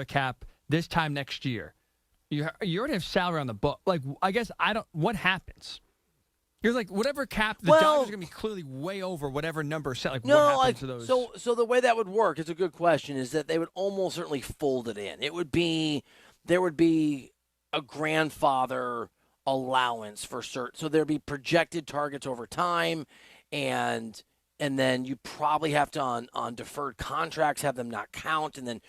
cap this time next year. You already have salary on the book. Like, I guess what happens? You're like, whatever cap, the Dodgers are going to be clearly way over whatever number set. Like, what happens to those? So the way that would work, it's a good question, is that they would almost certainly fold it in. There would be a grandfather allowance for certain. So there'd be projected targets over time, and then you probably have to, on deferred contracts, have them not count, and then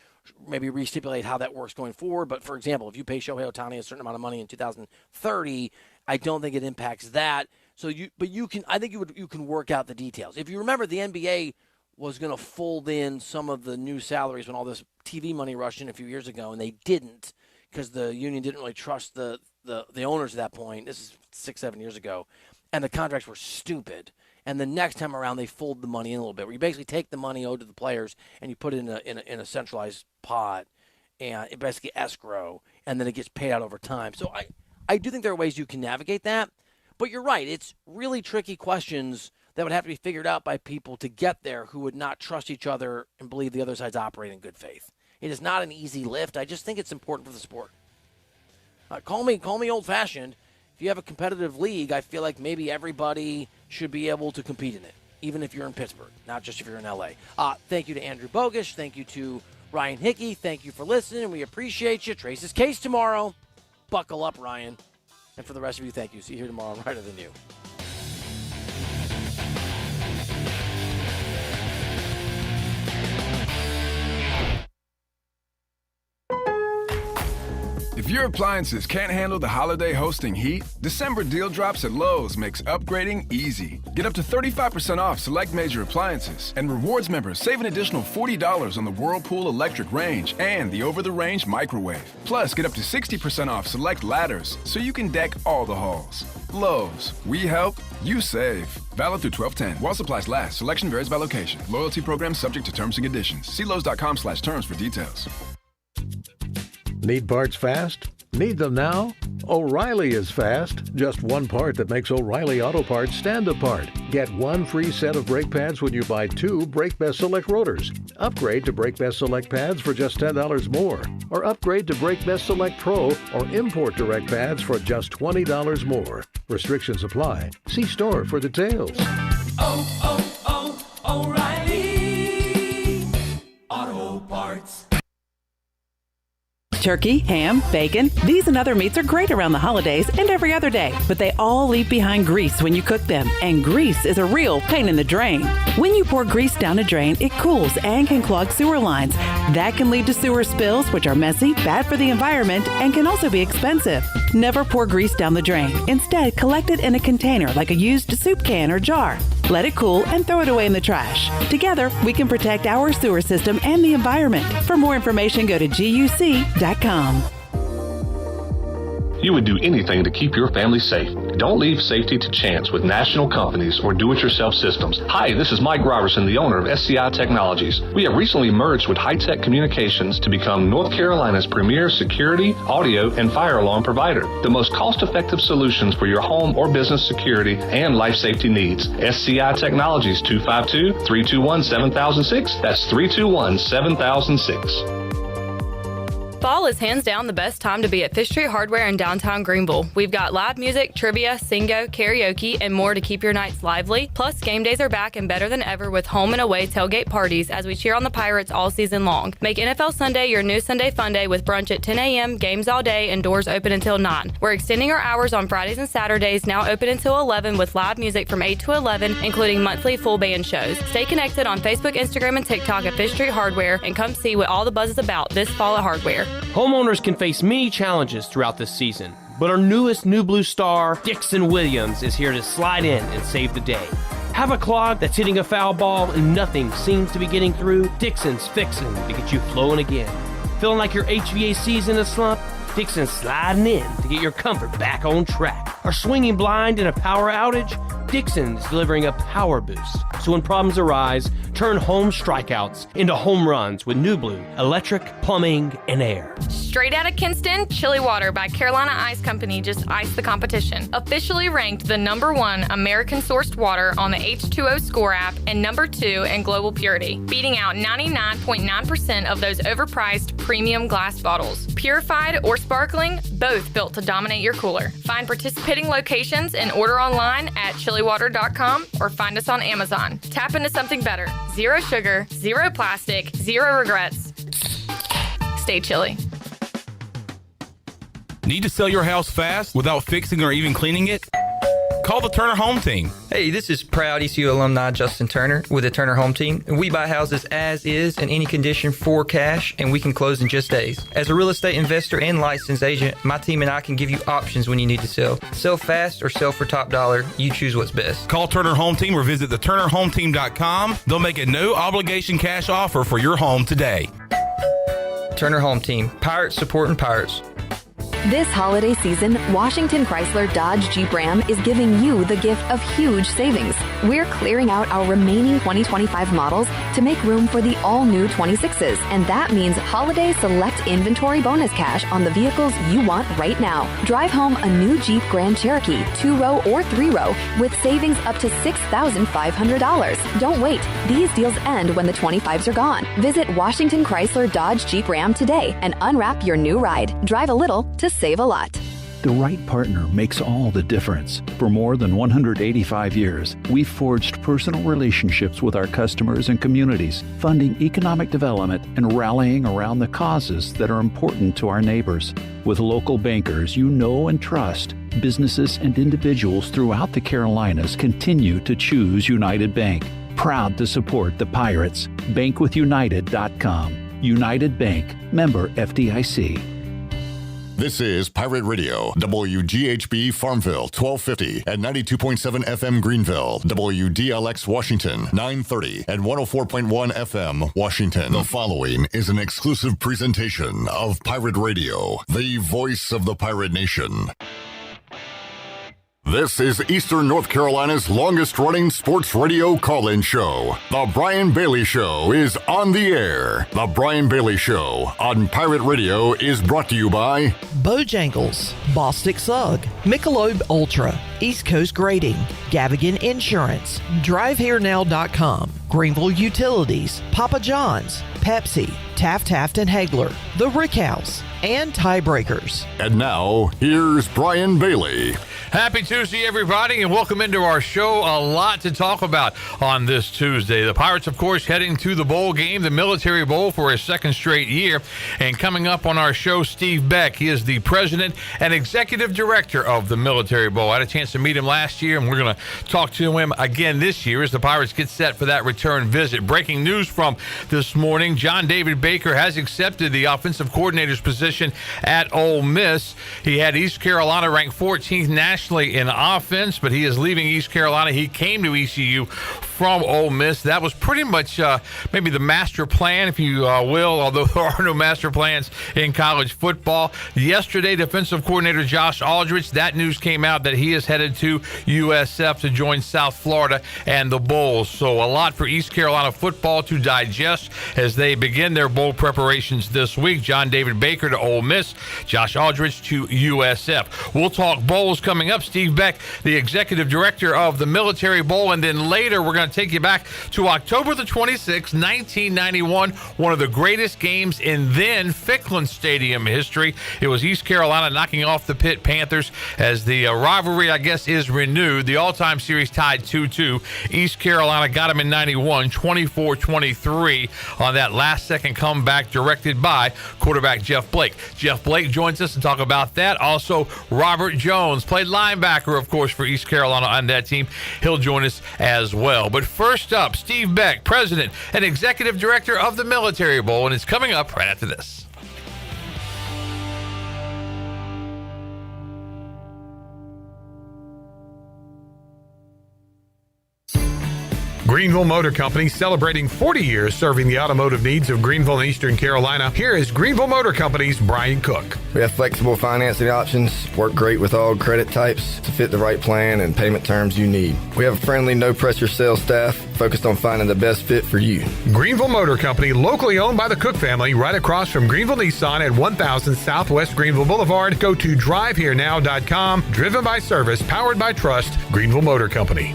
maybe restipulate how that works going forward. But, for example, if you pay Shohei Ohtani a certain amount of money in 2030, I don't think it impacts that. I think you can work out the details. If you remember, the NBA was going to fold in some of the new salaries when all this TV money rushed in a few years ago, and they didn't because the union didn't really trust the owners at that point. This is 6-7 years ago, and the contracts were stupid. And the next time around, they fold the money in a little bit, where you basically take the money owed to the players and you put it in a centralized pot, and it basically escrow, and then it gets paid out over time. So I do think there are ways you can navigate that. But you're right. It's really tricky questions that would have to be figured out by people to get there who would not trust each other and believe the other side's operating in good faith. It is not an easy lift. I just think it's important for the sport. Call me old-fashioned. If you have a competitive league, I feel like maybe everybody should be able to compete in it, even if you're in Pittsburgh, not just if you're in L.A. Thank you to Andrew Bogish. Thank you to Ryan Hickey. Thank you for listening. We appreciate you. Trace's case tomorrow. Buckle up, Ryan. And for the rest of you, thank you. See you here tomorrow on Righter Than You. If your appliances can't handle the holiday hosting heat, December deal drops at Lowe's makes upgrading easy. Get up to 35% off select major appliances, and rewards members save an additional $40 on the Whirlpool electric range and the over-the-range microwave. Plus, get up to 60% off select ladders, so you can deck all the halls. Lowe's, we help, you save. Valid through 12/10. While supplies last, selection varies by location. Loyalty program subject to terms and conditions. See Lowe's.com/terms for details. Need parts fast? Need them now? O'Reilly is fast. Just one part that makes O'Reilly Auto Parts stand apart. Get one free set of brake pads when you buy 2 Brake Best Select rotors. Upgrade to Brake Best Select pads for just $10 more. Or upgrade to Brake Best Select Pro or Import Direct pads for just $20 more. Restrictions apply. See store for details. O'Reilly Auto Parts. Turkey, ham, bacon. These and other meats are great around the holidays and every other day, but they all leave behind grease when you cook them, and grease is a real pain in the drain. When you pour grease down a drain, it cools and can clog sewer lines. That can lead to sewer spills, which are messy, bad for the environment, and can also be expensive. Never pour grease down the drain. Instead, collect it in a container like a used soup can or jar. Let it cool and throw it away in the trash. Together, we can protect our sewer system and the environment. For more information, go to guc.com. You would do anything to keep your family safe. Don't leave safety to chance with national companies or do-it-yourself systems. Hi, this is Mike Robertson, the owner of SCI Technologies. We have recently merged with High-Tech Communications to become North Carolina's premier security, audio, and fire alarm provider. The most cost-effective solutions for your home or business security and life safety needs. SCI Technologies, 252-321-7006. That's 321-7006. Fall is hands down the best time to be at Fish Street Hardware in downtown Greenville. We've got live music, trivia, singo, karaoke, and more to keep your nights lively. Plus, game days are back and better than ever with home and away tailgate parties as we cheer on the Pirates all season long. Make NFL Sunday your new Sunday fun day with brunch at 10 a.m., games all day, and doors open until 9. We're extending our hours on Fridays and Saturdays, now open until 11 with live music from 8 to 11, including monthly full band shows. Stay connected on Facebook, Instagram, and TikTok at Fish Street Hardware and come see what all the buzz is about this fall at Hardware. Homeowners can face many challenges throughout this season, but our newest New Blue star, Dixon Williams, is here to slide in and save the day. Have a clog that's hitting a foul ball and nothing seems to be getting through? Dixon's fixing to get you flowing again. Feeling like your HVAC's in a slump? Dixon's sliding in to get your comfort back on track. Are swinging blind in a power outage? Dixon's delivering a power boost. So when problems arise, Turn home strikeouts into home runs with New Blue Electric, Plumbing, and Air. Straight out of Kinston, Chili Water by Carolina Ice Company just iced the competition. Officially ranked the #1 American-sourced water on the H2O Score app and #2 in global purity, beating out 99.9% of those overpriced premium glass bottles. Purified or sparkling, both built to dominate your cooler. Find participating locations and order online at chiliwater.com or find us on Amazon. Tap into something better. Zero sugar, zero plastic, zero regrets. Stay chilly. Need to sell your house fast without fixing or even cleaning it? Call the Turner Home Team. Hey, this is proud ECU alumni Justin Turner with the Turner Home Team. We buy houses as is in any condition for cash, and we can close in just days. As a real estate investor and licensed agent, my team and I can give you options when you need to sell. Sell fast or sell for top dollar. You choose what's best. Call Turner Home Team or visit theturnerhometeam.com. They'll make a no-obligation cash offer for your home today. Turner Home Team. Pirates supporting pirates. This holiday season, Washington Chrysler Dodge Jeep Ram is giving you the gift of huge savings. We're clearing out our remaining 2025 models to make room for the all-new 26s, and that means holiday select inventory bonus cash on the vehicles you want right now. Drive home a new Jeep Grand Cherokee, 2-row or 3-row, with savings up to $6,500. Don't wait. These deals end when the 25s are gone. Visit Washington Chrysler Dodge Jeep Ram today and unwrap your new ride. Drive a little to save a lot. The right partner makes all the difference. For more than 185 years, we've forged personal relationships with our customers and communities, funding economic development and rallying around the causes that are important to our neighbors. With local bankers you know and trust, businesses and individuals throughout the Carolinas continue to choose United Bank. Proud to support the Pirates. Bankwithunited.com. United Bank. Member FDIC. This is Pirate Radio, WGHB Farmville, 1250 and 92.7 FM Greenville, WDLX Washington, 930 and 104.1 FM Washington. The following is an exclusive presentation of Pirate Radio, the voice of the pirate nation. This is Eastern North Carolina's longest-running sports radio call-in show. The Brian Bailey Show is on the air. The Brian Bailey Show on Pirate Radio is brought to you by Bojangles, Bostic Sugg, Michelob Ultra, East Coast Grading, Gavigan Insurance, DriveHereNow.com, Greenville Utilities, Papa John's, Pepsi, Taft and Hagler, The Rick House, and Tiebreakers. And now, here's Brian Bailey. Happy Tuesday, everybody, and welcome into our show. A lot to talk about on this Tuesday. The Pirates, of course, heading to the bowl game, the Military Bowl, for a second straight year. And coming up on our show, Steve Beck. He is the president and executive director of the Military Bowl. I had a chance to meet him last year, and we're going to talk to him again this year as the Pirates get set for that return visit. Breaking news from this morning, John David Baker has accepted the offensive coordinator's position at Ole Miss. He had East Carolina ranked 14th nationally in offense, but he is leaving East Carolina. He came to ECU from Ole Miss. That was pretty much maybe the master plan, if you will, although there are no master plans in college football. Yesterday, defensive coordinator Josh Aldrich, that news came out that he is headed to USF to join South Florida and the Bulls. So a lot for East Carolina football to digest as they begin their bowl preparations this week. John David Baker to Ole Miss, Josh Aldrich to USF. We'll talk bowls coming up. Steve Beck, the executive director of the Military Bowl, and then later we're going to take you back to October the 26th, 1991, one of the greatest games in then Ficklin Stadium history. It was East Carolina knocking off the Pitt Panthers as the rivalry, I guess, is renewed. The all-time series tied 2-2. East Carolina got them in 91, 24-23 on that last-second comeback directed by quarterback Jeff Blake. Jeff Blake joins us to talk about that. Also, Robert Jones played linebacker, of course, for East Carolina on that team. He'll join us as well. But first up, Steve Beck, president and executive director of the Military Bowl, and it's coming up right after this. Greenville Motor Company, celebrating 40 years serving the automotive needs of Greenville and Eastern Carolina. Here is Greenville Motor Company's Brian Cook. We have flexible financing options, work great with all credit types to fit the right plan and payment terms you need. We have a friendly, no-pressure sales staff focused on finding the best fit for you. Greenville Motor Company, locally owned by the Cook family, right across from Greenville Nissan at 1000 Southwest Greenville Boulevard. Go to driveherenow.com. Driven by service, powered by trust. Greenville Motor Company.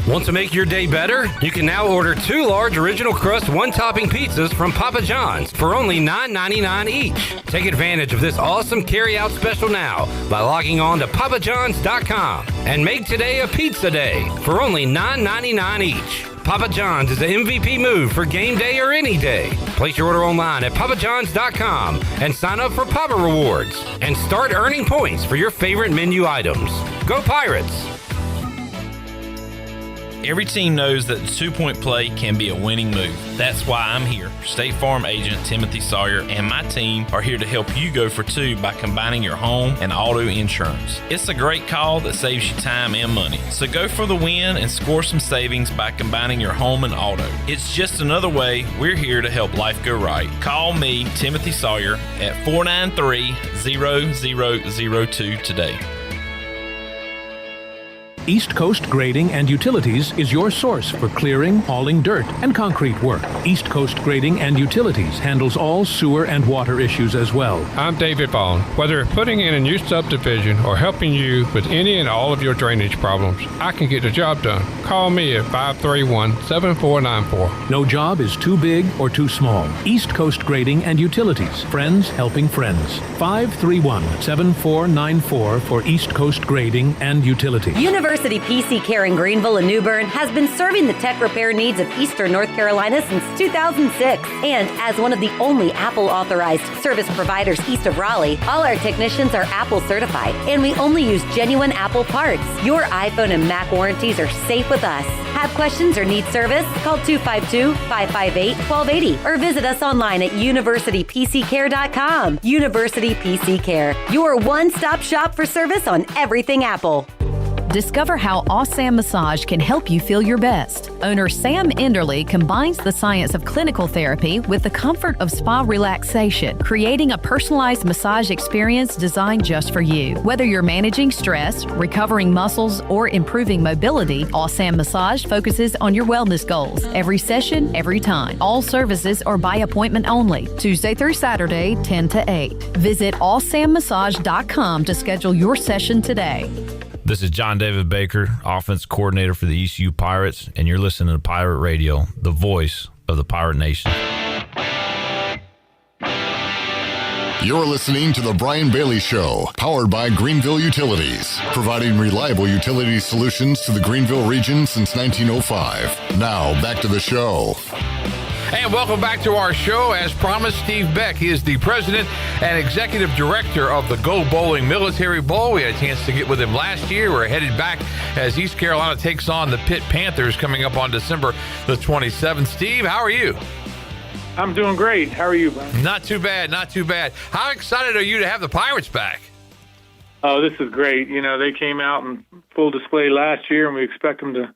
Want to make your day better? You can now order 2 large original crust one-topping pizzas from Papa John's for only $9.99 each. Take advantage of this awesome carry-out special now by logging on to papajohns.com and make today a pizza day for only $9.99 each. Papa John's is the MVP move for game day or any day. Place your order online at papajohns.com and sign up for Papa Rewards and start earning points for your favorite menu items. Go Pirates! Every team knows that the two-point play can be a winning move. That's why I'm here. State Farm agent Timothy Sawyer and my team are here to help you go for 2 by combining your home and auto insurance. It's a great call that saves you time and money. So go for the win and score some savings by combining your home and auto. It's just another way we're here to help life go right. Call me, Timothy Sawyer, at 493-0002 today. East Coast Grading and Utilities is your source for clearing, hauling dirt, and concrete work. East Coast Grading and Utilities handles all sewer and water issues as well. I'm David Bond. Whether putting in a new subdivision or helping you with any and all of your drainage problems, I can get the job done. Call me at 531-7494. No job is too big or too small. East Coast Grading and Utilities. Friends helping friends. 531-7494 for East Coast Grading and Utilities. University PC Care in Greenville and New Bern has been serving the tech repair needs of Eastern North Carolina since 2006. And as one of the only Apple authorized service providers east of Raleigh, all our technicians are Apple certified, and we only use genuine Apple parts. Your iPhone and Mac warranties are safe with us. Have questions or need service? Call 252-558-1280 or visit us online at universitypccare.com. University PC Care, your one-stop shop for service on everything Apple. Discover how Awesam Massage can help you feel your best. Owner Sam Enderly combines the science of clinical therapy with the comfort of spa relaxation, creating a personalized massage experience designed just for you. Whether you're managing stress, recovering muscles, or improving mobility, Awesam Massage focuses on your wellness goals. Every session, every time. All services are by appointment only, Tuesday through Saturday, 10 to 8. Visit awsammassage.com to schedule your session today. This is John David Baker, offense coordinator for the ECU Pirates, and you're listening to Pirate Radio, the voice of the Pirate Nation. You're listening to The Brian Bailey Show, powered by Greenville Utilities, providing reliable utility solutions to the Greenville region since 1905. Now, back to the show. And welcome back to our show. As promised, Steve Beck. He is the president and executive director of the Go Bowling Military Bowl. We had a chance to get with him last year. We're headed back as East Carolina takes on the Pitt Panthers coming up on December the 27th. Steve, how are you? I'm doing great. How are you, Brian? Not too bad, not too bad. How excited are you to have the Pirates back? Oh, this is great. You know, they came out in full display last year, and we expect them to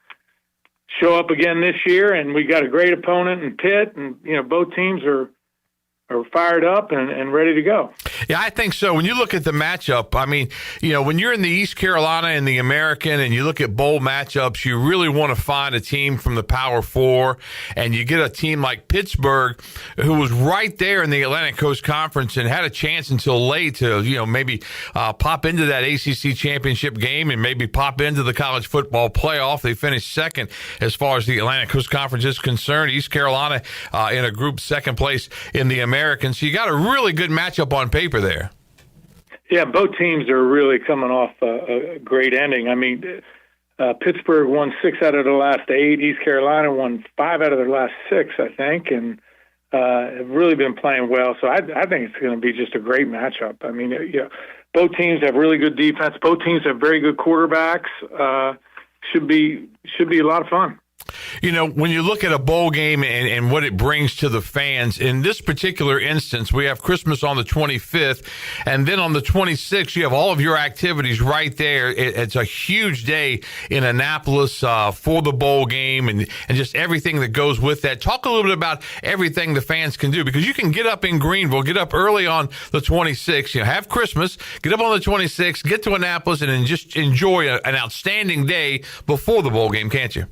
show up again this year, and we got a great opponent in Pitt, and you know both teams are fired up and ready to go. Yeah, I think so. When you look at the matchup, I mean, you know, when you're in the East Carolina and the American and you look at bowl matchups, you really want to find a team from the Power Four, and you get a team like Pittsburgh, who was right there in the Atlantic Coast Conference and had a chance until late to, you know, maybe pop into that ACC championship game and maybe pop into the college football playoff. They finished second as far as the Atlantic Coast Conference is concerned. East Carolina in a group second place in the American. So you got a really good matchup on paper there. Yeah, both teams are really coming off a great ending. I mean, Pittsburgh won 6 out of the last 8. East Carolina won 5 out of their last 6, I think, and have really been playing well. So I think it's going to be just a great matchup. I mean, you know, both teams have really good defense. Both teams have very good quarterbacks. Should be a lot of fun. You know, when you look at a bowl game and what it brings to the fans, in this particular instance, we have Christmas on the 25th, and then on the 26th, you have all of your activities right there. It's a huge day in Annapolis for the bowl game and just everything that goes with that. Talk a little bit about everything the fans can do, because you can get up in Greenville, get up early on the 26th, have Christmas, get up on the 26th, get to Annapolis, and then just enjoy an outstanding day before the bowl game, can't you?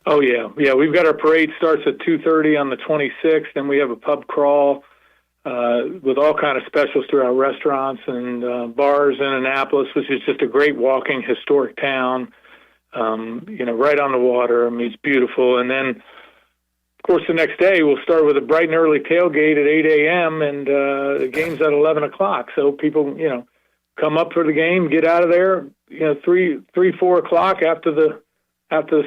Oh, yeah. Yeah, we've got our parade starts at 2:30 on the 26th, and we have a pub crawl with all kind of specials through our restaurants and bars in Annapolis, which is just a great walking, historic town, right on the water. I mean, it's beautiful. And then, of course, the next day we'll start with a bright and early tailgate at 8 a.m., and the game's at 11 o'clock. So people, come up for the game, get out of there, 4 o'clock after the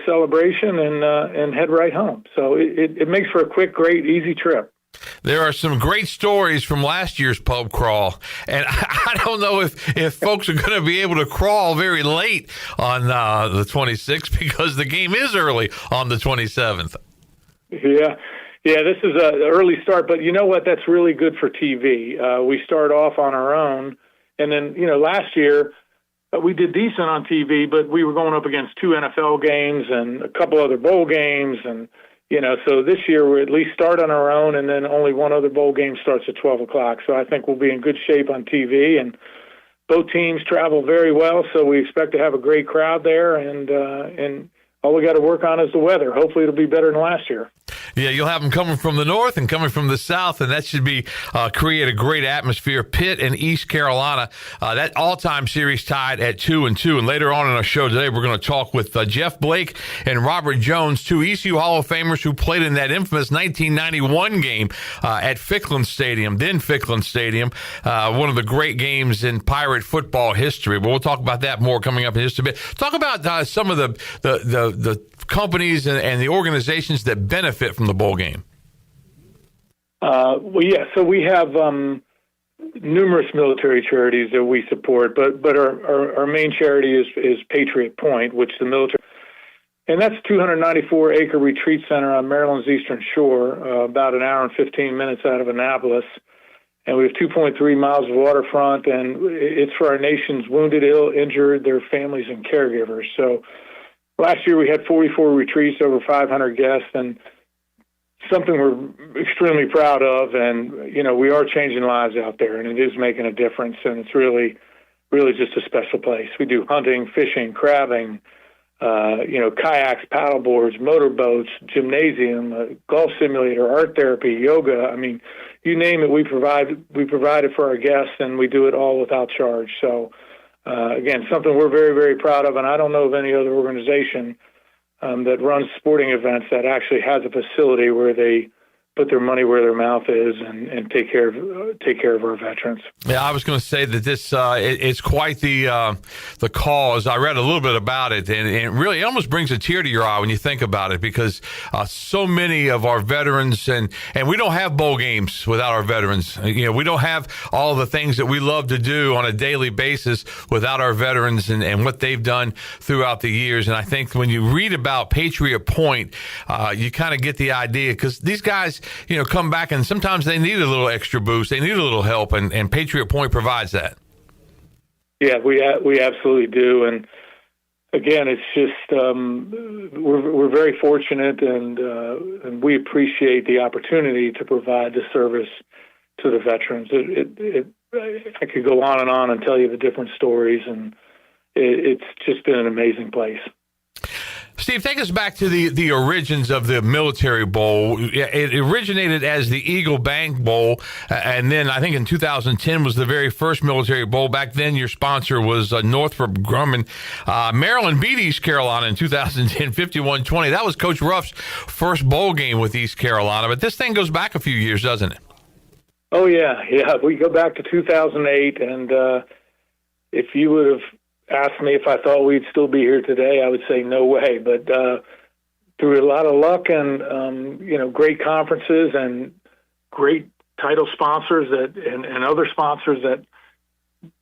celebration and head right home. So it makes for a quick, great, easy trip. There are some great stories from last year's pub crawl, and I don't know if folks are going to be able to crawl very late on the 26th, because the game is early on the 27th. Yeah, this is an early start, but you know what? That's really good for TV. We start off on our own, and then, last year, we did decent on TV, but we were going up against 2 NFL games and a couple other bowl games. And, so this year we at least start on our own, and then only one other bowl game starts at 12 o'clock. So I think we'll be in good shape on TV, and both teams travel very well. So we expect to have a great crowd there, and all we got to work on is the weather. Hopefully it'll be better than last year. Yeah, you'll have them coming from the north and coming from the south, and that should be create a great atmosphere. Pitt and East Carolina, that all-time series tied at 2-2. And later on in our show today, we're going to talk with Jeff Blake and Robert Jones, 2 ECU Hall of Famers who played in that infamous 1991 game at Ficklin Stadium, then Ficklin Stadium, one of the great games in Pirate football history. But we'll talk about that more coming up in just a bit. Talk about some of the companies and the organizations that benefit from the bowl game. So we have numerous military charities that we support, but our main charity is Patriot Point, which the military, and that's a 294-acre retreat center on Maryland's Eastern Shore, about an hour and 15 minutes out of Annapolis. And we have 2.3 miles of waterfront, and it's for our nation's wounded, ill, injured, their families, and caregivers. So last year we had 44 retreats, over 500 guests, and something we're extremely proud of. And, we are changing lives out there, and it is making a difference. And it's really, really just a special place. We do hunting, fishing, crabbing, kayaks, paddle boards, motorboats, gymnasium, golf simulator, art therapy, yoga. I mean, you name it, we provide it for our guests, and we do it all without charge. So, again, something we're very, very proud of, and I don't know of any other organization that runs sporting events that actually has a facility where they put their money where their mouth is and take care of our veterans. Yeah, I was going to say that this it's quite the cause. I read a little bit about it, and it really almost brings a tear to your eye when you think about it, because so many of our veterans, and we don't have bowl games without our veterans. We don't have all the things that we love to do on a daily basis without our veterans and what they've done throughout the years. And I think when you read about Patriot Point, you kind of get the idea, because these guys, come back, and sometimes they need a little extra boost. They need a little help, and Patriot Point provides that. Yeah, we absolutely do. And again, it's just we're very fortunate, and we appreciate the opportunity to provide the service to the veterans. I could go on and tell you the different stories, and it's just been an amazing place. Steve, take us back to the origins of the Military Bowl. It originated as the Eagle Bank Bowl, and then I think in 2010 was the very first Military Bowl. Back then, your sponsor was Northrop Grumman. Maryland beat East Carolina in 2010, 51-20. That was Coach Ruff's first bowl game with East Carolina, but this thing goes back a few years, doesn't it? Oh, yeah. We go back to 2008, and if you would have asked me if I thought we'd still be here today, I would say no way. But through a lot of luck and great conferences and great title sponsors and other sponsors that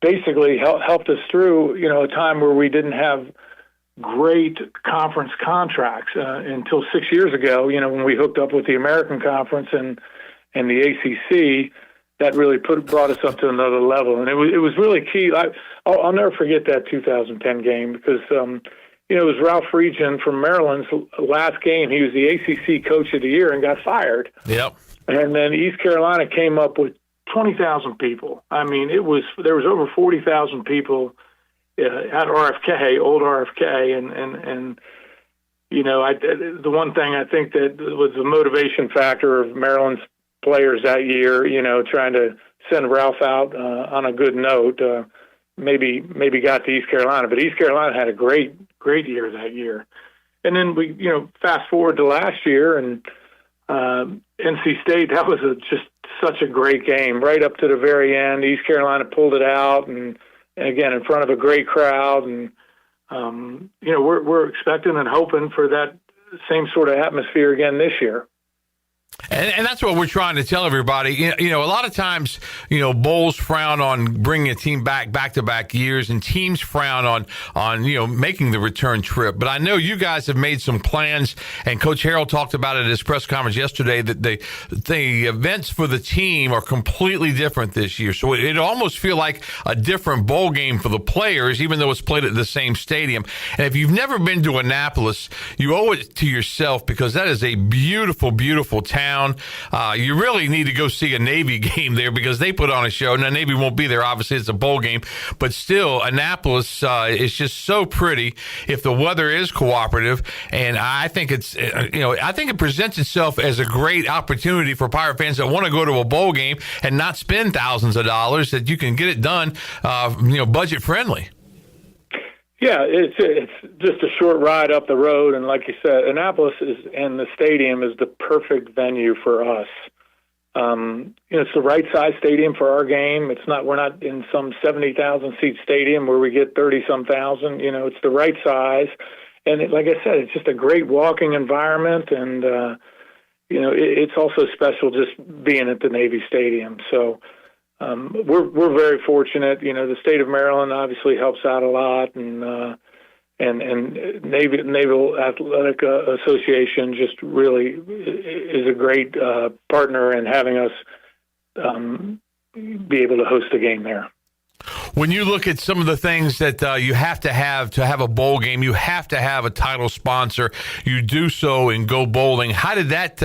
basically helped us through a time where we didn't have great conference contracts until 6 years ago. When we hooked up with the American Conference and the ACC, that really brought us up to another level, and it was really key. I'll never forget that 2010 game because it was Ralph Friedgen from Maryland's last game. He was the ACC Coach of the Year and got fired. Yep. And then East Carolina came up with 20,000 people. I mean, there was over 40,000 people at RFK, old RFK, and the one thing I think that was the motivation factor of Maryland's players that year, trying to send Ralph out on a good note, maybe got to East Carolina, but East Carolina had a great year that year. And then we, fast forward to last year and NC State, that was just such a great game right up to the very end. East Carolina pulled it out and again, in front of a great crowd. And, we're expecting and hoping for that same sort of atmosphere again this year. And that's what we're trying to tell everybody. A lot of times, bowls frown on bringing a team back-to-back years, and teams frown on making the return trip. But I know you guys have made some plans, and Coach Harrell talked about it at his press conference yesterday, that the events for the team are completely different this year. So it almost feel like a different bowl game for the players, even though it's played at the same stadium. And if you've never been to Annapolis, you owe it to yourself, because that is a beautiful, beautiful town. You really need to go see a Navy game there, because they put on a show. Now, Navy won't be there. Obviously, it's a bowl game. But still, Annapolis is just so pretty if the weather is cooperative. And I think I think it presents itself as a great opportunity for Pirate fans that want to go to a bowl game and not spend thousands of dollars, that you can get it done, budget friendly. Yeah, it's just a short ride up the road, and like you said, Annapolis and the stadium is the perfect venue for us. It's the right size stadium for our game. We're not in some 70,000 seat stadium where we get 30-some thousand. It's the right size, and like I said, it's just a great walking environment, and it's also special just being at the Navy Stadium. So. We're very fortunate. The state of Maryland obviously helps out a lot, and Naval Athletic Association just really is a great partner in having us be able to host a game there. When you look at some of the things that you have to have a bowl game, you have to have a title sponsor. You do so in Go Bowling. How did that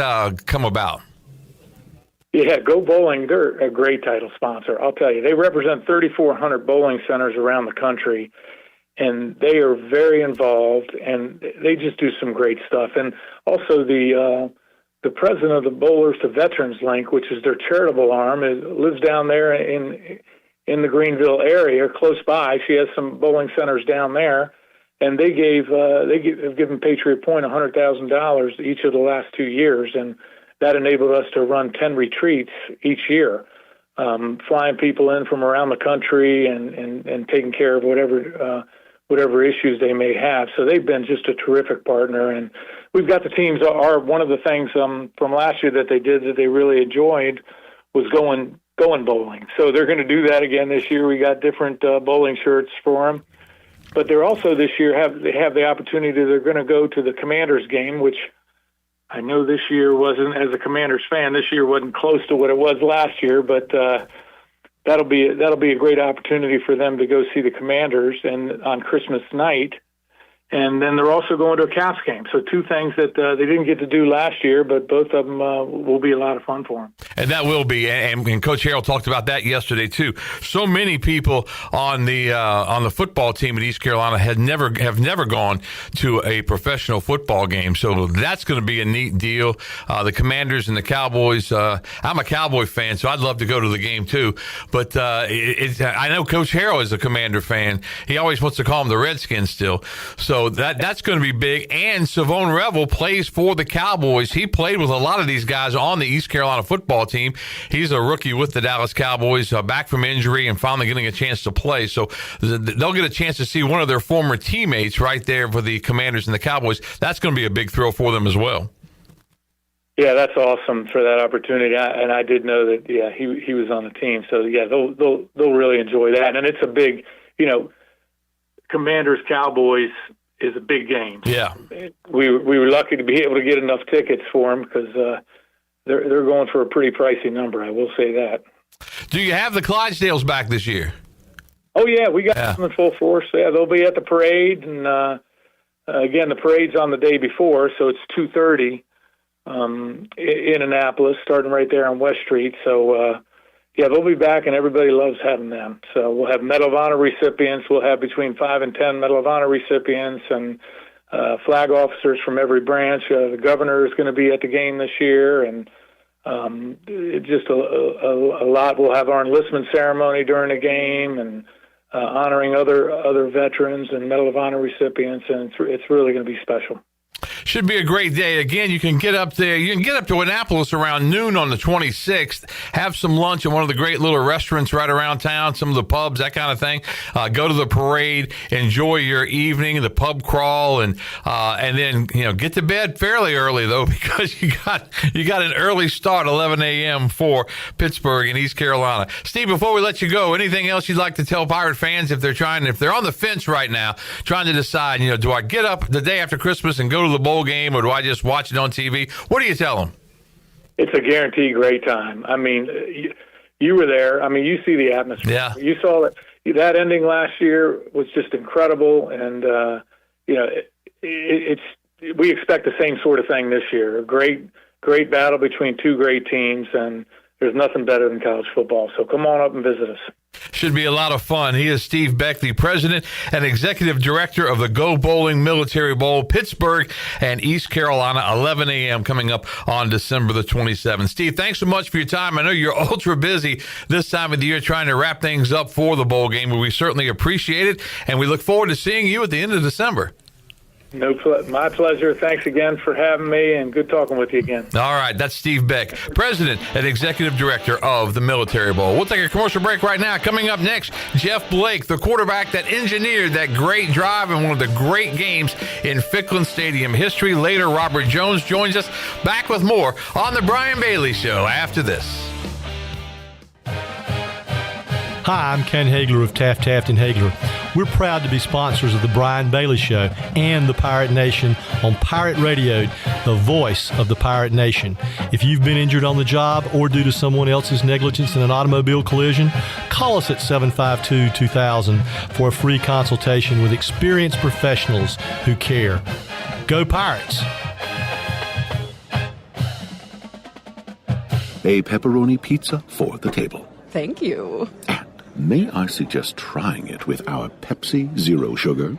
come about? Yeah, Go Bowling, they're a great title sponsor. I'll tell you, they represent 3,400 bowling centers around the country, and they are very involved, and they just do some great stuff. And also the president of the Bowlers to Veterans Link, which is their charitable arm, lives down there in the Greenville area, close by. She has some bowling centers down there, and they have given Patriot Point $100,000 each of the last 2 years, and that enabled us to run 10 retreats each year, flying people in from around the country and taking care of whatever issues they may have. So they've been just a terrific partner. And we've got the teams. One of the things from last year that they did that they really enjoyed was going bowling. So they're going to do that again this year. We got different bowling shirts for them. But they're also this year have the opportunity. They're going to go to the Commanders game, which I know this year wasn't, as a Commanders fan, this year wasn't close to what it was last year, but that'll be a great opportunity for them to go see the Commanders and on Christmas night. And then they're also going to a Caps game. So two things that they didn't get to do last year, but both of them will be a lot of fun for them. And that will be. And Coach Harrell talked about that yesterday too. So many people on the football team at East Carolina have never gone to a professional football game. So that's going to be a neat deal. The Commanders and the Cowboys. I'm a Cowboy fan, so I'd love to go to the game too. But I know Coach Harrell is a Commander fan. He always wants to call them the Redskins still. So that's going to be big. And Savone Revel plays for the Cowboys. He played with a lot of these guys on the East Carolina football team. He's a rookie with the Dallas Cowboys, back from injury and finally getting a chance to play. So they'll get a chance to see one of their former teammates right there for the Commanders and the Cowboys. That's going to be a big thrill for them as well. Yeah, that's awesome for that opportunity. And I did know that, yeah, he was on the team. So, yeah, they'll really enjoy that. And it's a big, Commanders, Cowboys, is a big game. Yeah. We were lucky to be able to get enough tickets for them because they're going for a pretty pricey number. I will say that. Do you have the Clydesdales back this year? Oh yeah, we got them in full force. Yeah, they'll be at the parade, and again, the parade's on the day before, so it's 2:30 in Annapolis, starting right there on West Street. So yeah, they'll be back, and everybody loves having them. So we'll have Medal of Honor recipients. We'll have between 5 and 10 Medal of Honor recipients, and flag officers from every branch. The governor is going to be at the game this year, and just a lot. We'll have our enlistment ceremony during the game, and honoring other veterans and Medal of Honor recipients, and it's really going to be special. Should be a great day. Again, you can get up there. You can get up to Annapolis around noon on the 26th, have some lunch at one of the great little restaurants right around town, some of the pubs, that kind of thing. Go to the parade, enjoy your evening, the pub crawl, and then, get to bed fairly early, though, because you got an early start, 11 a.m. for Pittsburgh and East Carolina. Steve, before we let you go, anything else you'd like to tell Pirate fans if they're on the fence right now, trying to decide, do I get up the day after Christmas and go to the bowl game, or do I just watch it on TV? What do you tell them? It's a guaranteed great time. I mean, you were there. I mean, you see the atmosphere. Yeah. You saw that ending last year was just incredible, and we expect the same sort of thing this year. A great battle between two great teams, and there's nothing better than college football. So come on up and visit us. Should be a lot of fun. He is Steve Beck, the president and executive director of the Go Bowling Military Bowl, Pittsburgh and East Carolina, 11 a.m. coming up on December the 27th. Steve, thanks so much for your time. I know you're ultra busy this time of the year trying to wrap things up for the bowl game, but we certainly appreciate it, and we look forward to seeing you at the end of December. My pleasure. Thanks again for having me, and good talking with you again. All right, that's Steve Beck, president and executive director of the Military Bowl. We'll take a commercial break right now. Coming up next, Jeff Blake, the quarterback that engineered that great drive and one of the great games in Ficklin Stadium history. Later, Robert Jones joins us. Back with more on the Brian Bailey Show after this. Hi, I'm Ken Hagler of Taft & Hagler. We're proud to be sponsors of the Brian Bailey Show and the Pirate Nation on Pirate Radio, the voice of the Pirate Nation. If you've been injured on the job or due to someone else's negligence in an automobile collision, call us at 752-2000 for a free consultation with experienced professionals who care. Go Pirates! A pepperoni pizza for the table. Thank you. May I suggest trying it with our Pepsi Zero Sugar?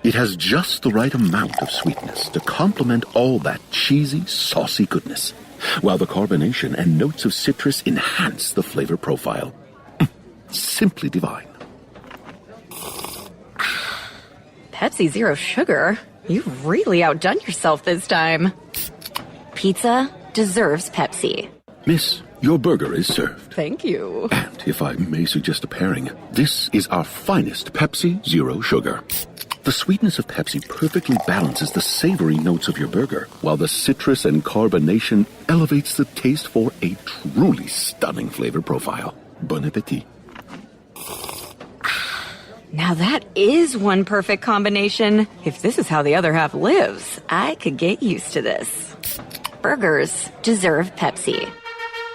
It has just the right amount of sweetness to complement all that cheesy, saucy goodness, while the carbonation and notes of citrus enhance the flavor profile. Simply divine. Pepsi Zero Sugar? You've really outdone yourself this time. Pizza deserves Pepsi. Miss, your burger is served. Thank you. And if I may suggest a pairing, this is our finest Pepsi Zero Sugar. The sweetness of Pepsi perfectly balances the savory notes of your burger, while the citrus and carbonation elevates the taste for a truly stunning flavor profile. Bon appetit. Now that is one perfect combination. If this is how the other half lives, I could get used to this. Burgers deserve Pepsi.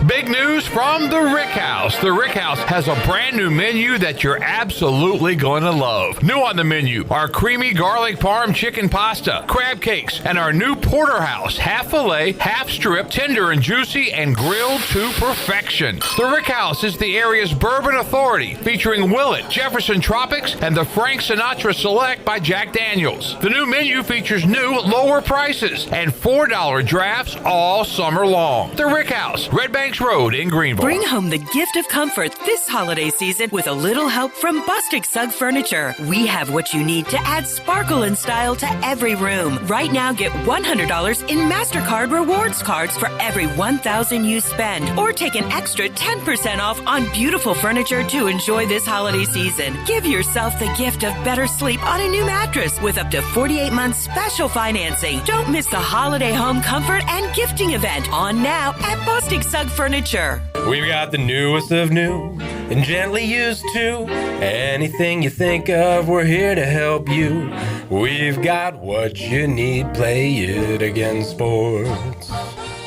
Big news from the Rick House. The Rick House has a brand new menu that you're absolutely going to love. New on the menu are creamy garlic parm chicken pasta, crab cakes, and our new porterhouse, half filet, half strip, tender and juicy, and grilled to perfection. The Rick House is the area's bourbon authority, featuring Willet, Jefferson Tropics, and the Frank Sinatra Select by Jack Daniels. The new menu features new, lower prices and $4 drafts all summer long. The Rick House, Red Bank Road in Greenville. Bring home the gift of comfort this holiday season with a little help from Bostic Sugg Furniture. We have what you need to add sparkle and style to every room. Right now, get $100 in MasterCard rewards cards for every $1,000 you spend, or take an extra 10% off on beautiful furniture to enjoy this holiday season. Give yourself the gift of better sleep on a new mattress with up to 48 months special financing. Don't miss the holiday home comfort and gifting event on now at Bostic Sugg Furniture. We've got the newest of new and gently used to. Anything you think of, we're here to help you. We've got what you need, Play It Again Sports.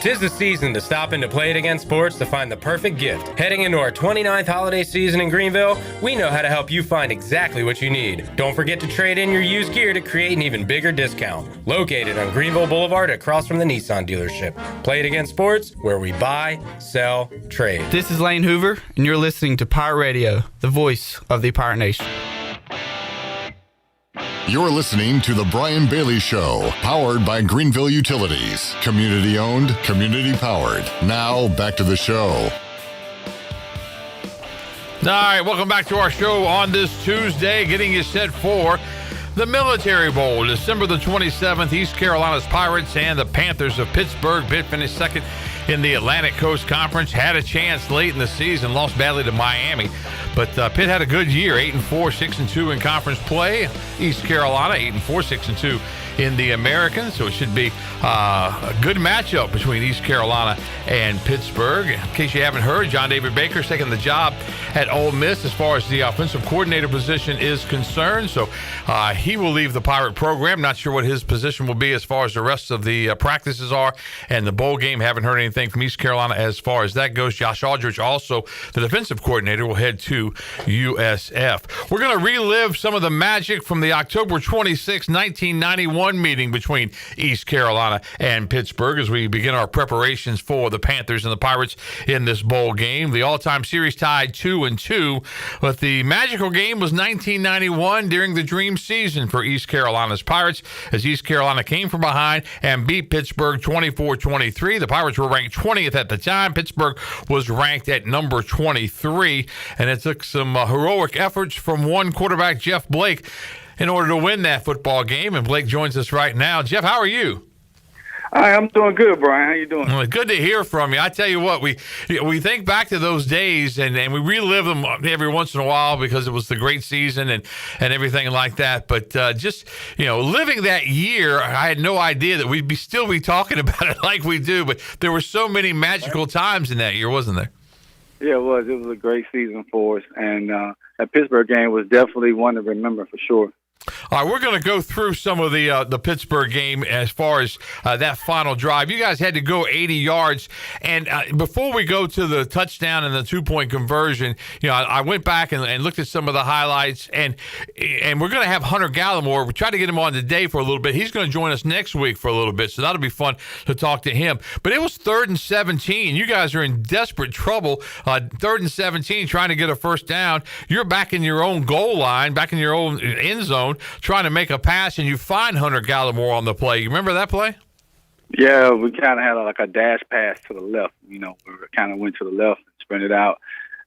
'Tis the season to stop into Play It Again Sports to find the perfect gift. Heading into our 29th holiday season in Greenville, we know how to help you find exactly what you need. Don't forget to trade in your used gear to create an even bigger discount. Located on Greenville Boulevard across from the Nissan dealership. Play It Again Sports, where we buy, sell, trade. This is Lane Hoover, and you're listening to Pirate Radio, the voice of the Pirate Nation. You're listening to The Brian Bailey Show, powered by Greenville Utilities. Community owned, community powered. Now, back to the show. All right, welcome back to our show on this Tuesday, getting you set for the Military Bowl, December the 27th. East Carolina's Pirates and the Panthers of Pittsburgh. Pitt finished second in the Atlantic Coast Conference, had a chance late in the season, lost badly to Miami. But Pitt had a good year, 8-4, 6-2 in conference play. East Carolina, 8-4, 6-2 in the American. So it should be a good matchup between East Carolina and Pittsburgh. In case you haven't heard, John David Baker's taking the job at Ole Miss as far as the offensive coordinator position is concerned. So he will leave the Pirate program. Not sure what his position will be as far as the rest of the practices are and the bowl game. Haven't heard anything from East Carolina as far as that goes. Josh Aldridge, also the defensive coordinator, will head to USF. We're going to relive some of the magic from the October 26, 1991 meeting between East Carolina and Pittsburgh as we begin our preparations for the Panthers and the Pirates in this bowl game. The all-time series tied 2-2, but the magical game was 1991 during the dream season for East Carolina's Pirates as East Carolina came from behind and beat Pittsburgh 24-23. The Pirates were ranked 20th at the time. Pittsburgh was ranked at number 23, and it took some heroic efforts from one quarterback, Jeff Blake, in order to win that football game. And Blake joins us right now. Jeff, how are you? Hi, I'm doing good, Brian. How you doing? Well, good to hear from you. I tell you what, we think back to those days and we relive them every once in a while because it was the great season and everything like that. But just, living that year, I had no idea that we'd still be talking about it like we do. But there were so many magical times in that year, wasn't there? Yeah, it was. It was a great season for us. And that Pittsburgh game was definitely one to remember for sure. All right, we're going to go through some of the Pittsburgh game as far as that final drive. You guys had to go 80 yards. And before we go to the touchdown and the two-point conversion, I went back and looked at some of the highlights. And we're going to have Hunter Gallimore. We tried to get him on today for a little bit. He's going to join us next week for a little bit, so that'll be fun to talk to him. But it was 3rd and 17. You guys are in desperate trouble. 3rd and 17, trying to get a first down. You're back in your own goal line, back in your own end zone, trying to make a pass, and you find Hunter Gallimore on the play. You remember that play? Yeah, we kind of had like a dash pass to the left. We kind of went to the left, sprinted out,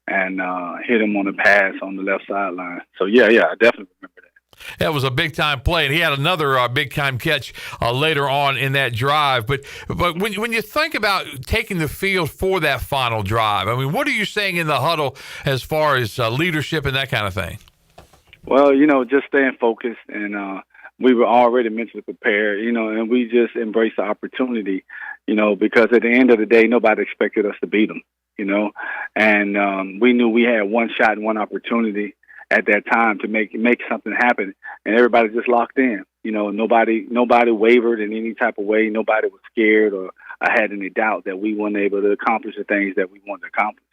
and hit him on the pass on the left sideline. So, yeah, I definitely remember that. That was a big-time play, and he had another big-time catch later on in that drive. But when you think about taking the field for that final drive, I mean, what are you saying in the huddle as far as leadership and that kind of thing? Well, just staying focused, and we were already mentally prepared, and we just embraced the opportunity, because at the end of the day, nobody expected us to beat them, and we knew we had one shot and one opportunity at that time to make something happen, and everybody just locked in. Nobody wavered in any type of way. Nobody was scared or had any doubt that we weren't able to accomplish the things that we wanted to accomplish.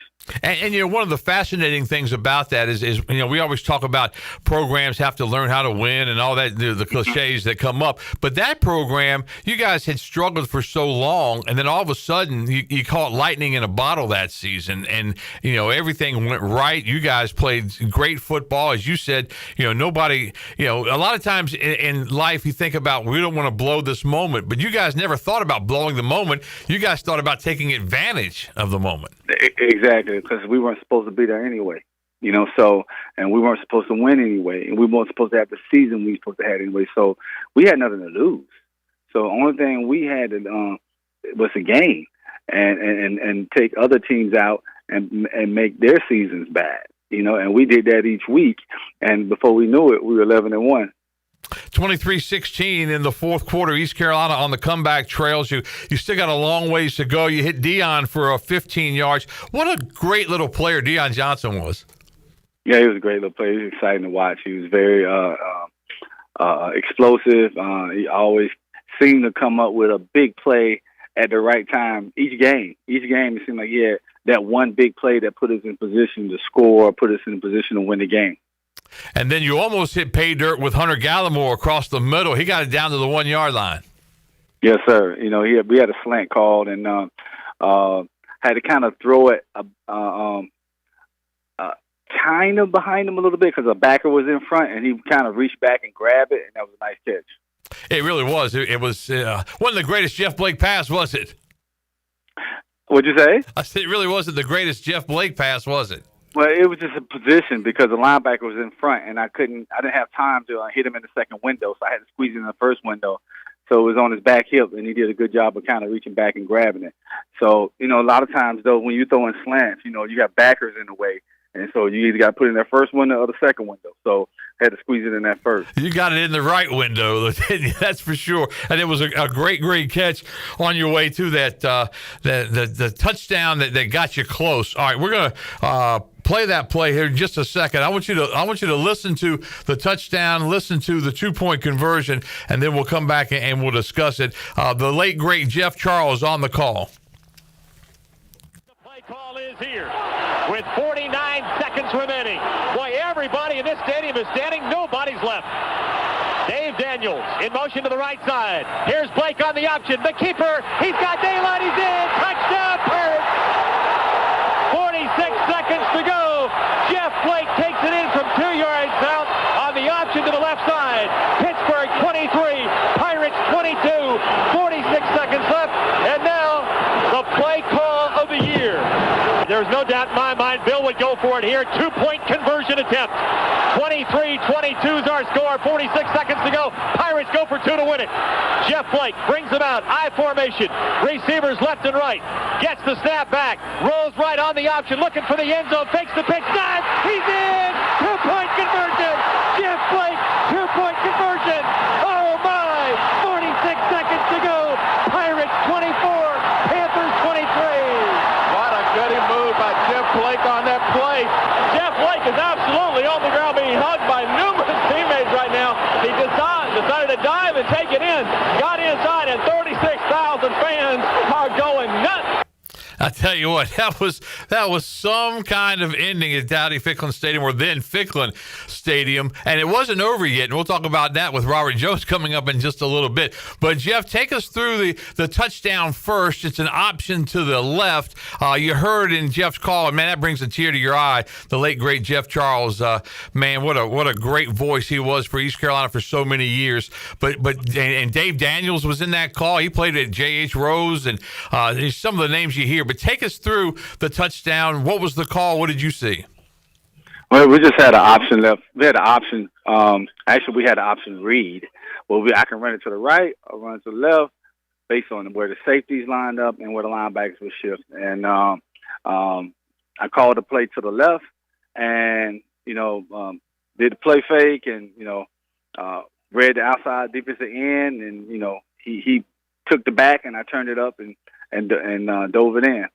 And one of the fascinating things about that is we always talk about programs have to learn how to win and all that, the cliches that come up. But that program, you guys had struggled for so long, and then all of a sudden you caught lightning in a bottle that season, and everything went right. You guys played great football, as you said. Nobody. A lot of times in life you think about we don't want to blow this moment, but you guys never thought about blowing the moment. You guys thought about taking advantage of the moment. Exactly, because we weren't supposed to be there anyway, and we weren't supposed to win anyway, and we weren't supposed to have the season we were supposed to have anyway, so we had nothing to lose. So the only thing we had to was a game and take other teams out and make their seasons bad, and we did that each week, and before we knew it, we were 11-1. 23-16 in the fourth quarter. East Carolina on the comeback trails. You still got a long ways to go. You hit Dion for 15 yards. What a great little player Dion Johnson was. Yeah, he was a great little player. He was exciting to watch. He was very explosive. He always seemed to come up with a big play at the right time. Each game, it seemed like he had that one big play that put us in position to score, put us in position to win the game. And then you almost hit pay dirt with Hunter Gallimore across the middle. He got it down to the 1 yard line. Yes, sir. You know, we had a slant called and had to kind of throw it kind of behind him a little bit because a backer was in front, and he kind of reached back and grabbed it, and that was a nice catch. It really was. It was one of the greatest Jeff Blake pass, was it? What'd you say? I said it really wasn't the greatest Jeff Blake pass, was it? Well, it was just a position because the linebacker was in front, and I didn't have time to hit him in the second window, so I had to squeeze in the first window. So it was on his back hip, and he did a good job of kind of reaching back and grabbing it. So, you know, a lot of times, though, when you're throwing slants, you know, you got backers in the way, and so you either got to put it in that first window or the second window. So I had to squeeze it in that first. You got it in the right window, that's for sure. And it was a great catch on your way to that the touchdown that got you close. All right, we're gonna play that play here in just a second. I want you to listen to the touchdown, listen to the 2-point conversion, and then we'll come back and we'll discuss it. The late great Jeff Charles on the call. The play call is here with 49 seconds remaining. Boy, everybody in this stadium is standing. Nobody's left. Dave Daniels in motion to the right side. Here's Blake on the option. The keeper, he's got daylight. He's in. Touchdown, Pirates. 46 seconds to go. Jeff Blake takes it in from 2 yards out on the option to the left side. Pittsburgh 23, Pirates 22. 46 seconds left, and now the play call of the year. There's no doubt in my mind Bill would go for it here. 2-point conversion attempt. 23-22 is our score. 46 seconds to go. Pirates go for 2 to win it. Jeff Blake brings them out. I formation. Receivers left and right. Gets the snap back. Rolls right on the option. Looking for the end zone. Fakes the pitch. Dive. He's in. 2-point conversion. Jeff Blake. 2-point conversion. Oh my. 46 seconds to go. Pirates 24. Panthers 23. What a goody move by Jeff Blake on that play. Jeff Blake is absolutely on the ground being hugged by numerous teammates right now. He decided to dive and take it in. Got inside, and 36,000 fans are going nuts. I tell you what, that was some kind of ending at Dowdy-Ficklin Stadium, or then Ficklin Stadium, and it wasn't over yet. And we'll talk about that with Robert Jones coming up in just a little bit. But Jeff, take us through the touchdown first. It's an option to the left. You heard in Jeff's call, and man, that brings a tear to your eye. The late great Jeff Charles, man, what a great voice he was for East Carolina for so many years. But Dave Daniels was in that call. He played at J.H. Rose, and some of the names you hear. But take us through the touchdown. What was the call? What did you see? Well, we just had an option left. We had an option. Actually, we had an option read. Well, I can run it to the right or run it to the left based on where the safeties lined up and where the linebackers were shifted. And I called the play to the left and, did the play fake and, read the outside defensive end. And, he took the back and I turned it up and dove it in.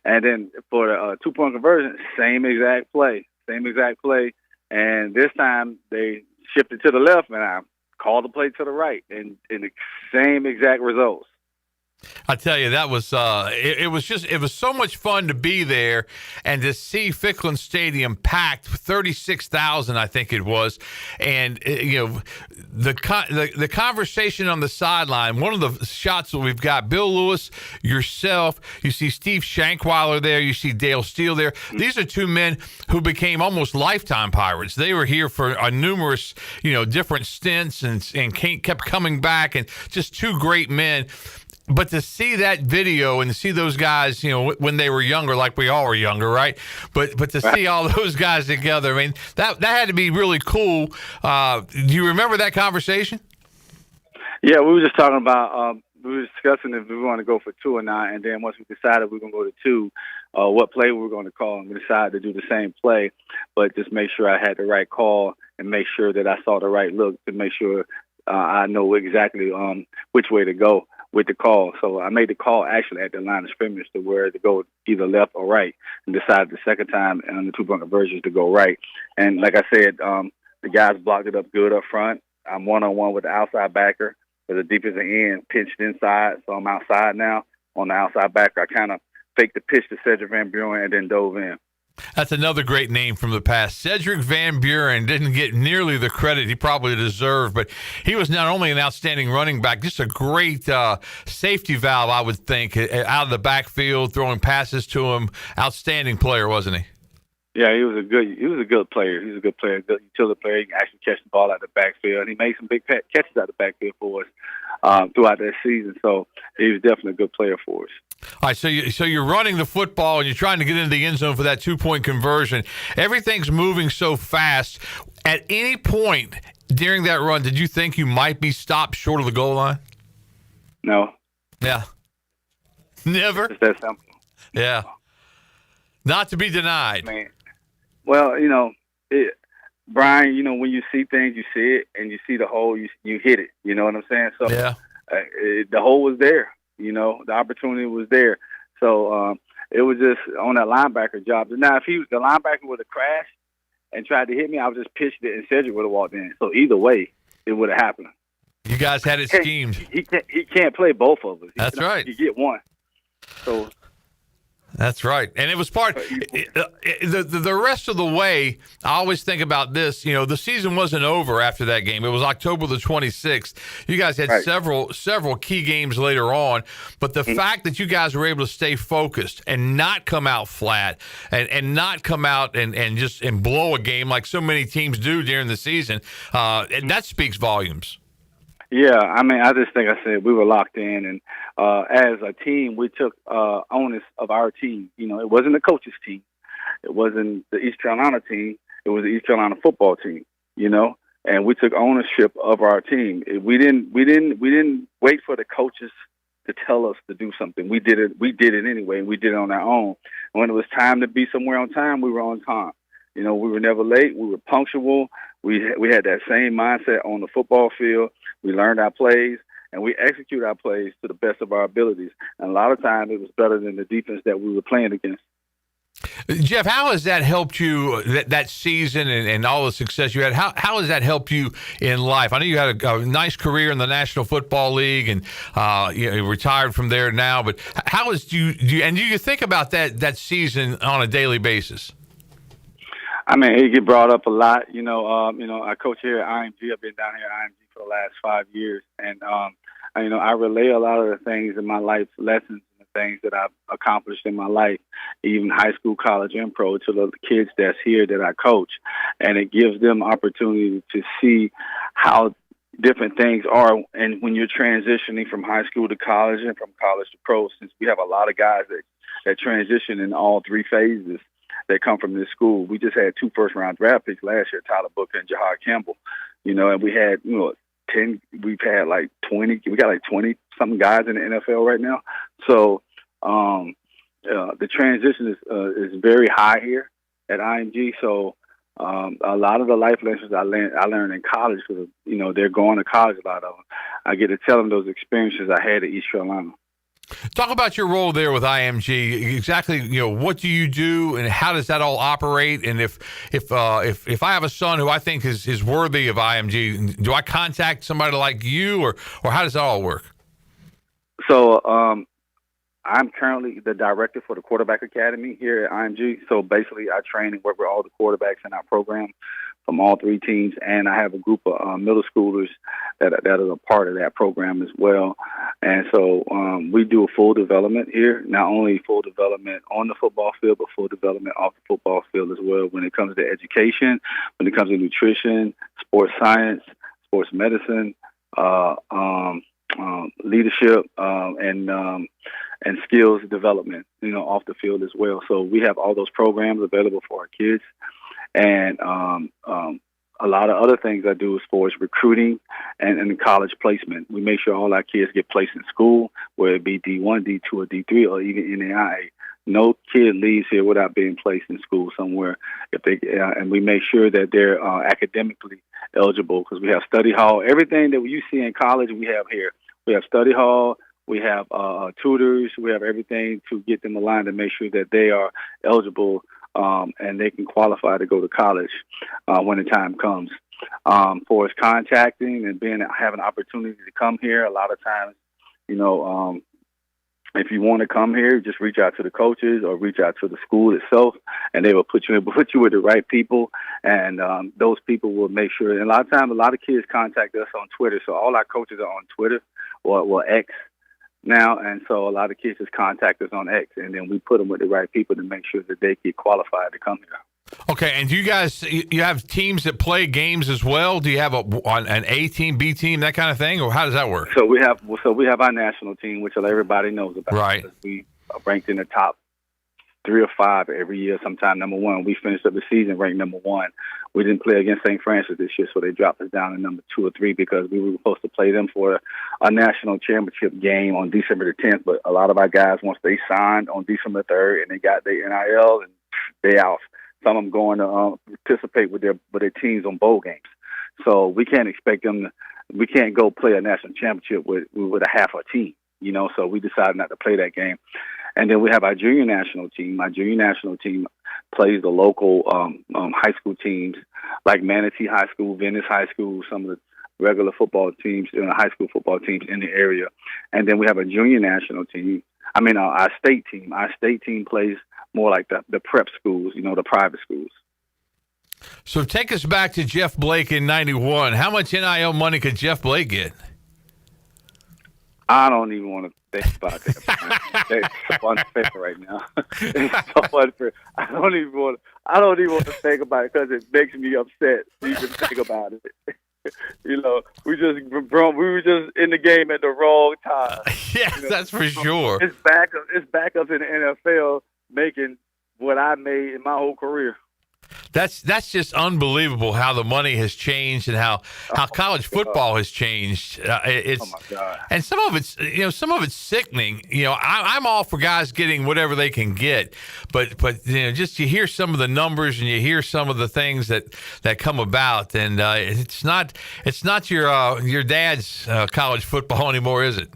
And then for the 2-point conversion, same exact play. And this time they shifted to the left, and I called the play to the right, and the same exact results. I tell you, that was it was so much fun to be there and to see Ficklin Stadium packed, 36,000 I think it was, and the conversation on the sideline. One of the shots that we've got, Bill Lewis, yourself, you see Steve Shankweiler there, you see Dale Steele there. These are two men who became almost lifetime Pirates. They were here for numerous different stints and kept coming back, and just two great men. But to see that video and to see those guys, when they were younger, like we all were younger, right? But to see all those guys together, I mean, that had to be really cool. Do you remember that conversation? Yeah, we were just talking about, we were discussing if we want to go for 2 or not, and then once we decided we were going to go to 2, what play we were going to call, and we decided to do the same play, but just make sure I had the right call and make sure that I saw the right look to make sure I know exactly which way to go with the call. So I made the call actually at the line of scrimmage to where to go either left or right, and decided the second time on the 2-point conversions to go right. And like I said, the guys blocked it up good up front. I'm one-on-one with the outside backer. With the defensive end pinched inside, so I'm outside now on the outside backer. I kind of faked the pitch to Cedric Van Buren and then dove in. That's another great name from the past. Cedric Van Buren didn't get nearly the credit he probably deserved, but he was not only an outstanding running back, just a great safety valve, I would think, out of the backfield, throwing passes to him. Outstanding player, wasn't he? Yeah, he was a good player. He was a good player, good utility player. He can actually catch the ball out of the backfield, and he made some big catches out of the backfield for us throughout that season. So he was definitely a good player for us. All right, so you're running the football and you're trying to get into the end zone for that 2-point conversion. Everything's moving so fast. At any point during that run, did you think you might be stopped short of the goal line? No. Yeah. Never? It's that simple. Yeah. Not to be denied. Man. Well, Brian, when you see things, you see it, and you see the hole, you hit it. You know what I'm saying? So yeah. The hole was there. The opportunity was there. So it was just on that linebacker job. Now, if the linebacker would have crashed and tried to hit me, I would just pitched it, and Cedric would have walked in. So either way, it would have happened. You guys had it schemed. He can't play both of us. That's right. You get one. So. That's right. And it was the rest of the way, I always think about this, the season wasn't over after that game. It was October the 26th. You guys had several key games later on, but the fact that you guys were able to stay focused and not come out flat and not come out and blow a game like so many teams do during the season, and that speaks volumes. Yeah, I just think I said we were locked in, and as a team, we took onus of our team. It wasn't the coach's team, it wasn't the East Carolina team, it was the East Carolina football team. And we took ownership of our team. We didn't wait for the coaches to tell us to do something. We did it. We did it anyway. We did it on our own. And when it was time to be somewhere on time, we were on time. We were never late. We were punctual. We had that same mindset on the football field. We learned our plays, and we executed our plays to the best of our abilities. And a lot of times it was better than the defense that we were playing against. Jeff, how has that helped you, that season and all the success you had? How has that helped you in life? I know you had a nice career in the National Football League and you retired from there now, but how do you think about that season on a daily basis? It get brought up a lot. I coach here at IMG. I've been down here at IMG for the last 5 years, and I relay a lot of the things in my life lessons and the things that I've accomplished in my life, even high school, college, and pro, to the kids that's here that I coach, and it gives them opportunity to see how different things are, and when you're transitioning from high school to college and from college to pro, since we have a lot of guys that transition in all three phases that come from this school. We just had 2 first-round draft picks last year, Tyler Booker and Jahad Campbell. And we had 10. We've had like 20. We got like 20 something guys in the NFL right now. So the transition is very high here at IMG. So a lot of the life lessons I learned in college, because they're going to college, a lot of them. I get to tell them those experiences I had at East Carolina. Talk about your role there with IMG. Exactly, what do you do, and how does that all operate? And if I have a son who I think is worthy of IMG, do I contact somebody like you, or how does that all work? So I'm currently the director for the Quarterback Academy here at IMG. So basically, I train and work with all the quarterbacks in our program from all 3 teams, and I have a group of middle schoolers that are a part of that program as well. And so we do a full development here, not only full development on the football field, but full development off the football field as well when it comes to education, when it comes to nutrition, sports science, sports medicine, leadership, and skills development, off the field as well. So we have all those programs available for our kids. And a lot of other things I do as far as recruiting and college placement. We make sure all our kids get placed in school, whether it be D1, D2, or D3, or even NAIA. No kid leaves here without being placed in school somewhere. If they and we make sure that they're academically eligible, because we have study hall. Everything that you see in college, we have here. We have study hall. We have tutors. We have everything to get them aligned to make sure that they are eligible and they can qualify to go to college when the time comes. For us contacting and having an opportunity to come here, a lot of times, if you want to come here, just reach out to the coaches or reach out to the school itself, and they will put you with the right people, and those people will make sure. And a lot of times, a lot of kids contact us on Twitter, so all our coaches are on Twitter or X now, and so a lot of kids just contact us on X, and then we put them with the right people to make sure that they get qualified to come here. Okay, and do you guys, you have teams that play games as well? Do you have an A team, B team, that kind of thing, or how does that work? So we have our national team, which everybody knows about. Right. We are ranked in the top 3 or 5 every year, sometime number 1. We finished up the season ranked number 1. We didn't play against St. Francis this year, so they dropped us down to number 2 or 3 because we were supposed to play them for a national championship game on December the 10th. But a lot of our guys, once they signed on December 3rd and they got their NIL, and they out. Some of them going to participate with their teams on bowl games. So we can't expect them we can't go play a national championship with a half a team, so we decided not to play that game. And then we have our junior national team. My junior national team plays the local high school teams like Manatee High School, Venice High School, some of the regular football teams, high school football teams in the area. And then we have a junior national team. Our state team. Our state team plays more like the prep schools, the private schools. So take us back to Jeff Blake in 91. How much NIL money could Jeff Blake get? I don't even want to think about that. It's so unfair right now. It's so unfair. I don't even want to think about it because it makes me upset to even think about it. We were just in the game at the wrong time. Yes, that's for sure. It's backups in the NFL making what I made in my whole career. That's just unbelievable how the money has changed and how college football has changed. It's oh my God. And some of it's sickening. I'm all for guys getting whatever they can get, but just you hear some of the numbers and you hear some of the things that come about, and it's not your dad's college football anymore, is it?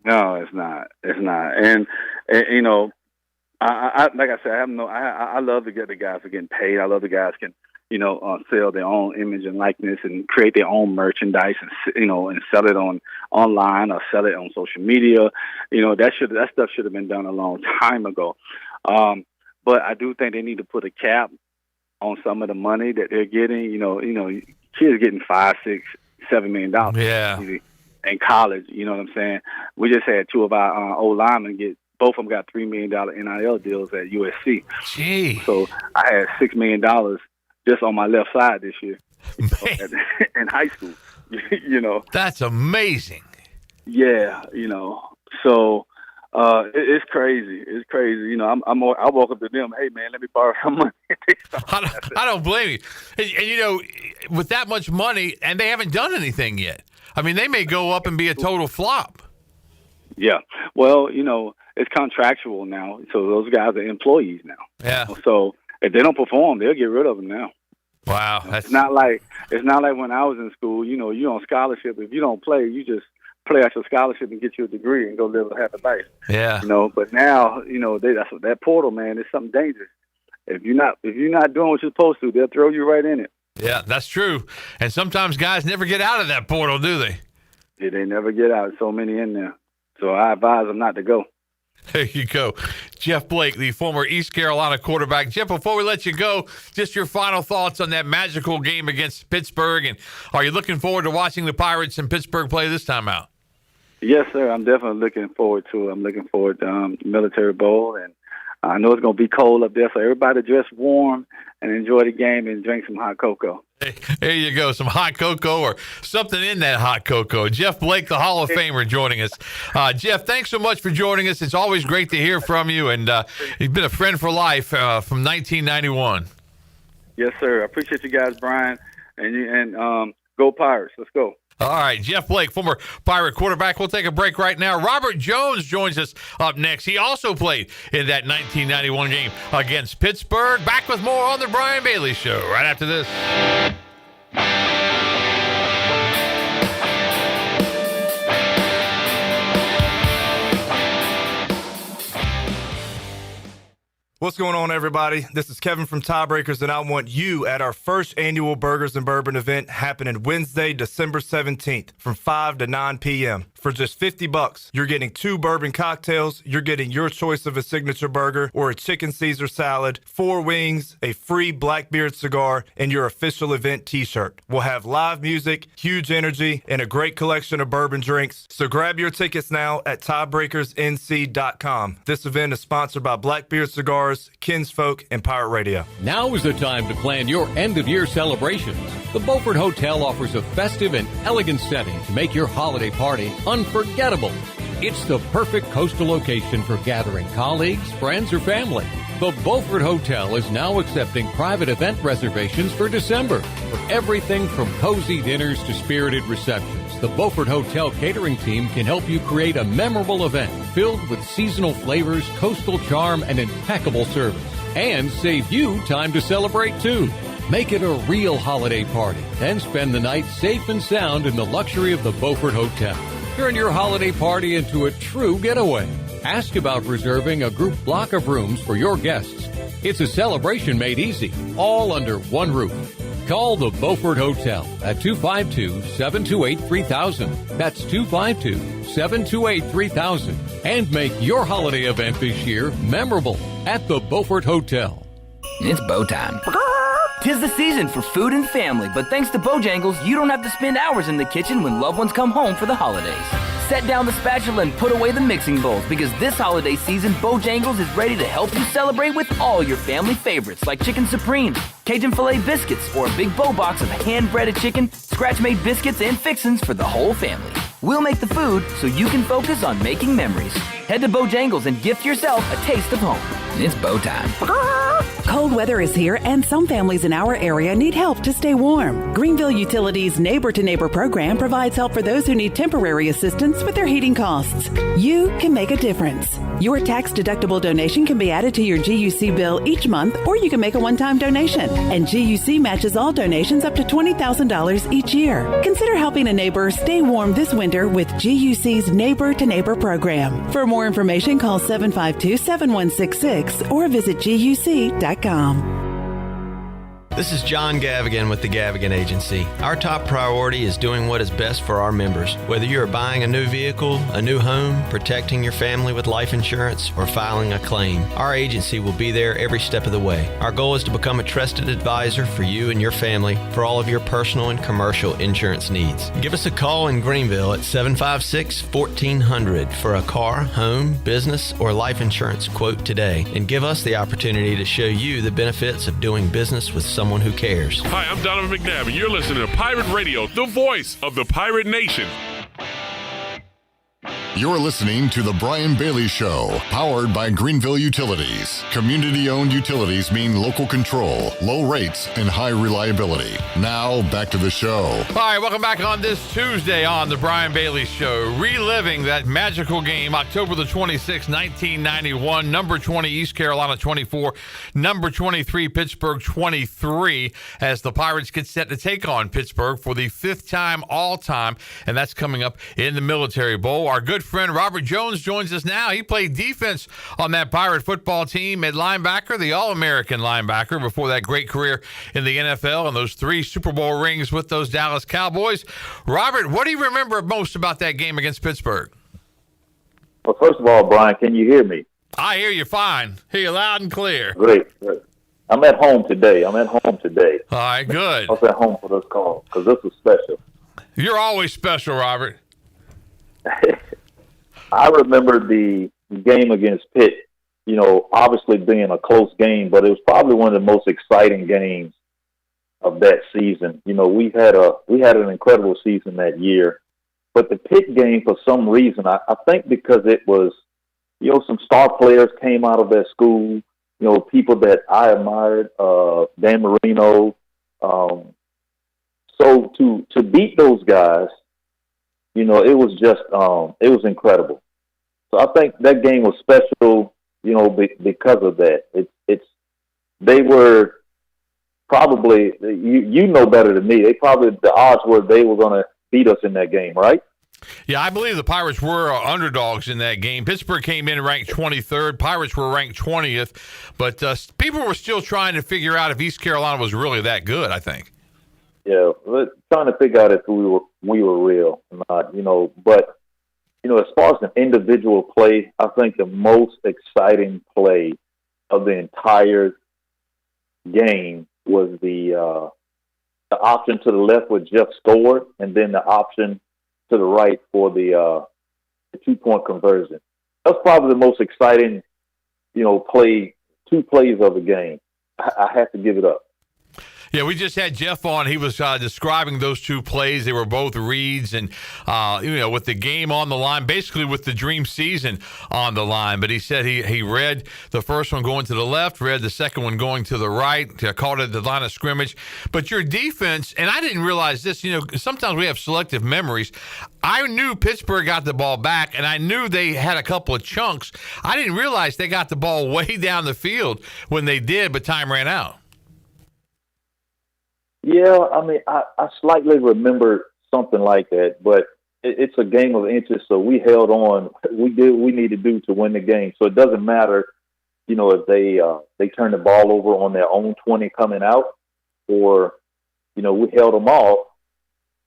No, it's not. It's not. And I like I said, I love to get the guys are getting paid. I love the guys can, sell their own image and likeness and create their own merchandise and sell it online or sell it on social media. That stuff should have been done a long time ago. But I do think they need to put a cap on some of the money that they're getting. Kids getting $5, $6, $7 million. Yeah. In college, you know what I'm saying? We just had 2 of our old linemen both of them got $3 million NIL deals at USC. Gee. So I had $6 million just on my left side this year in high school. That's amazing. Yeah, So it's crazy. It's crazy. I walk up to them, hey man, let me borrow some money. I don't blame you. And with that much money, and they haven't done anything yet. They may go up and be a total flop. Yeah. Well, it's contractual now, so those guys are employees now. Yeah. So if they don't perform, they'll get rid of them now. Wow. It's not like when I was in school. You're on scholarship. If you don't play, you just play out your scholarship and get you a degree and go live a happy life. Yeah. But now, that portal, man, is something dangerous. If you're not doing what you're supposed to, they'll throw you right in it. Yeah, that's true. And sometimes guys never get out of that portal, do they? Yeah, they never get out. So many in there. So I advise them not to go. There you go. Jeff Blake, the former East Carolina quarterback. Jeff, before we let you go, just your final thoughts on that magical game against Pittsburgh. And are you looking forward to watching the Pirates in Pittsburgh play this time out? Yes, sir. I'm definitely looking forward to it. I'm looking forward to Military Bowl. And I know it's going to be cold up there, so everybody dress warm and enjoy the game and drink some hot cocoa. Hey, there you go, some hot cocoa or something in that hot cocoa. Jeff Blake, the Hall of Famer, joining us. Jeff, thanks so much for joining us. It's always great to hear from you, and you've been a friend for life from 1991. Yes, sir. I appreciate you guys, Brian, and go Pirates. Let's go. All right, Jeff Blake, former Pirate quarterback. We'll take a break right now. Robert Jones joins us up next. He also played in that 1991 game against Pittsburgh. Back with more on the Brian Bailey Show right after this. What's going on, everybody? This is Kevin from Tiebreakers, and I want you at our first annual Burgers and Bourbon event happening Wednesday, December 17th from 5 to 9 p.m. For just $50, you're getting 2 bourbon cocktails, you're getting your choice of a signature burger or a chicken Caesar salad, 4 wings, a free Blackbeard cigar, and your official event t-shirt. We'll have live music, huge energy, and a great collection of bourbon drinks. So grab your tickets now at tiebreakersnc.com. This event is sponsored by Blackbeard Cigars, Kinsfolk, and Pirate Radio. Now is the time to plan your end-of-year celebrations. The Beaufort Hotel offers a festive and elegant setting to make your holiday party unforgettable. It's the perfect coastal location for gathering colleagues, friends, or family. The Beaufort Hotel is now accepting private event reservations for December. For everything from cozy dinners to spirited receptions, the Beaufort Hotel catering team can help you create a memorable event filled with seasonal flavors, coastal charm, and impeccable service. And save you time to celebrate, too. Make it a real holiday party and spend the night safe and sound in the luxury of the Beaufort Hotel. Turn your holiday party into a true getaway. Ask about reserving a group block of rooms for your guests. It's a celebration made easy, all under one roof. Call the Beaufort Hotel at 252-728-3000. That's 252-728-3000. And make your holiday event this year memorable at the Beaufort Hotel. It's bow time. 'Tis the season for food and family, but thanks to Bojangles, you don't have to spend hours in the kitchen when loved ones come home for the holidays. Set down the spatula and put away the mixing bowls, because this holiday season, Bojangles is ready to help you celebrate with all your family favorites like Chicken Supreme, Cajun Filet Biscuits, or a big bow box of hand-breaded chicken, scratch-made biscuits, and fixins for the whole family. We'll make the food so you can focus on making memories. Head to Bojangles and gift yourself a taste of home. It's bow time. Cold weather is here, and some families in our area need help to stay warm. Greenville Utilities' Neighbor to Neighbor program provides help for those who need temporary assistance with their heating costs. You can make a difference. Your tax-deductible donation can be added to your GUC bill each month, or you can make a one-time donation. And GUC matches all donations up to $20,000 each year. Consider helping a neighbor stay warm this winter with GUC's Neighbor to Neighbor program. For more information, call 752-7166 or visit GUC.com. This is John Gavigan with the Gavigan Agency. Our top priority is doing what is best for our members. Whether you are buying a new vehicle, a new home, protecting your family with life insurance, or filing a claim, our agency will be there every step of the way. Our goal is to become a trusted advisor for you and your family for all of your personal and commercial insurance needs. Give us a call in Greenville at 756-1400 for a car, home, business, or life insurance quote today, and give us the opportunity to show you the benefits of doing business with someone who cares. Hi, I'm Donovan McNabb, and you're listening to Pirate Radio, the voice of the Pirate Nation. You're listening to The Brian Bailey Show, powered by Greenville Utilities. Community-owned utilities mean local control, low rates, and high reliability. Now, back to the show. All right, welcome back on this Tuesday on The Brian Bailey Show. Reliving that magical game, October the 26th, 1991. Number 20, East Carolina 24. Number 23, Pittsburgh 23, as the Pirates get set to take on Pittsburgh for the 5th time all-time, and that's coming up in the Military Bowl. Our good friend Robert Jones joins us now. He played defense on that Pirate football team at linebacker, the All-American linebacker, before that great career in the NFL and those 3 Super Bowl rings with those Dallas Cowboys. Robert, what do you remember most about that game against Pittsburgh? Well, first of all, Brian, can you hear me? I hear you fine. Hear you loud and clear. Great. I'm at home today. All right, good. I was at home for this call because this was special. You're always special, Robert. I remember the game against Pitt, obviously being a close game, but it was probably one of the most exciting games of that season. We had an incredible season that year, but the Pitt game, for some reason, I think because it was, some star players came out of that school, people that I admired, Dan Marino. So to beat those guys, it was just it was incredible. So I think that game was special, because of that. They were probably, you know better than me. The odds were they were going to beat us in that game, right? Yeah, I believe the Pirates were underdogs in that game. Pittsburgh came in ranked 23rd. Pirates were ranked 20th. But people were still trying to figure out if East Carolina was really that good, I think. Yeah, trying to figure out if we were real or not, But, as far as an individual play, I think the most exciting play of the entire game was the option to the left where Jeff scored, and then the option to the right for the 2-point conversion. That's probably the most exciting, two plays of the game. I have to give it up. Yeah, we just had Jeff on. He was describing those two plays. They were both reads and, with the game on the line, basically with the dream season on the line. But he said he read the first one going to the left, read the second one going to the right, called it the line of scrimmage. But your defense, and I didn't realize this, sometimes we have selective memories. I knew Pittsburgh got the ball back, and I knew they had a couple of chunks. I didn't realize they got the ball way down the field when they did, but time ran out. Yeah, I slightly remember something like that, but it's a game of inches, so we held on. We did what we need to do to win the game. So it doesn't matter, if they turn the ball over on their own 20 coming out, or, we held them off,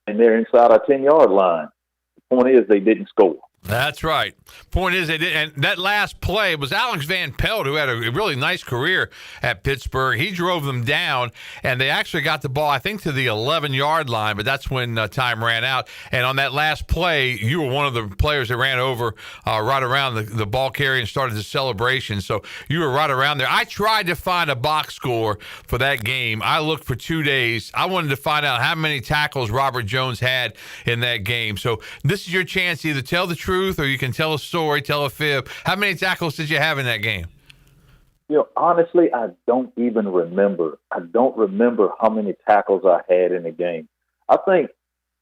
and they're inside our 10-yard line. The point is they didn't score. That's right. Point is, they did, and that last play was Alex Van Pelt, who had a really nice career at Pittsburgh. He drove them down, and they actually got the ball, I think, to the 11-yard line, but that's when time ran out. And on that last play, you were one of the players that ran over right around the ball carrier and started the celebration. So you were right around there. I tried to find a box score for that game. I looked for 2 days. I wanted to find out how many tackles Robert Jones had in that game. So this is your chance to either tell the truth or you can tell a story, tell a fib. How many tackles did you have in that game? Honestly, I don't even remember. I don't remember how many tackles I had in the game. I think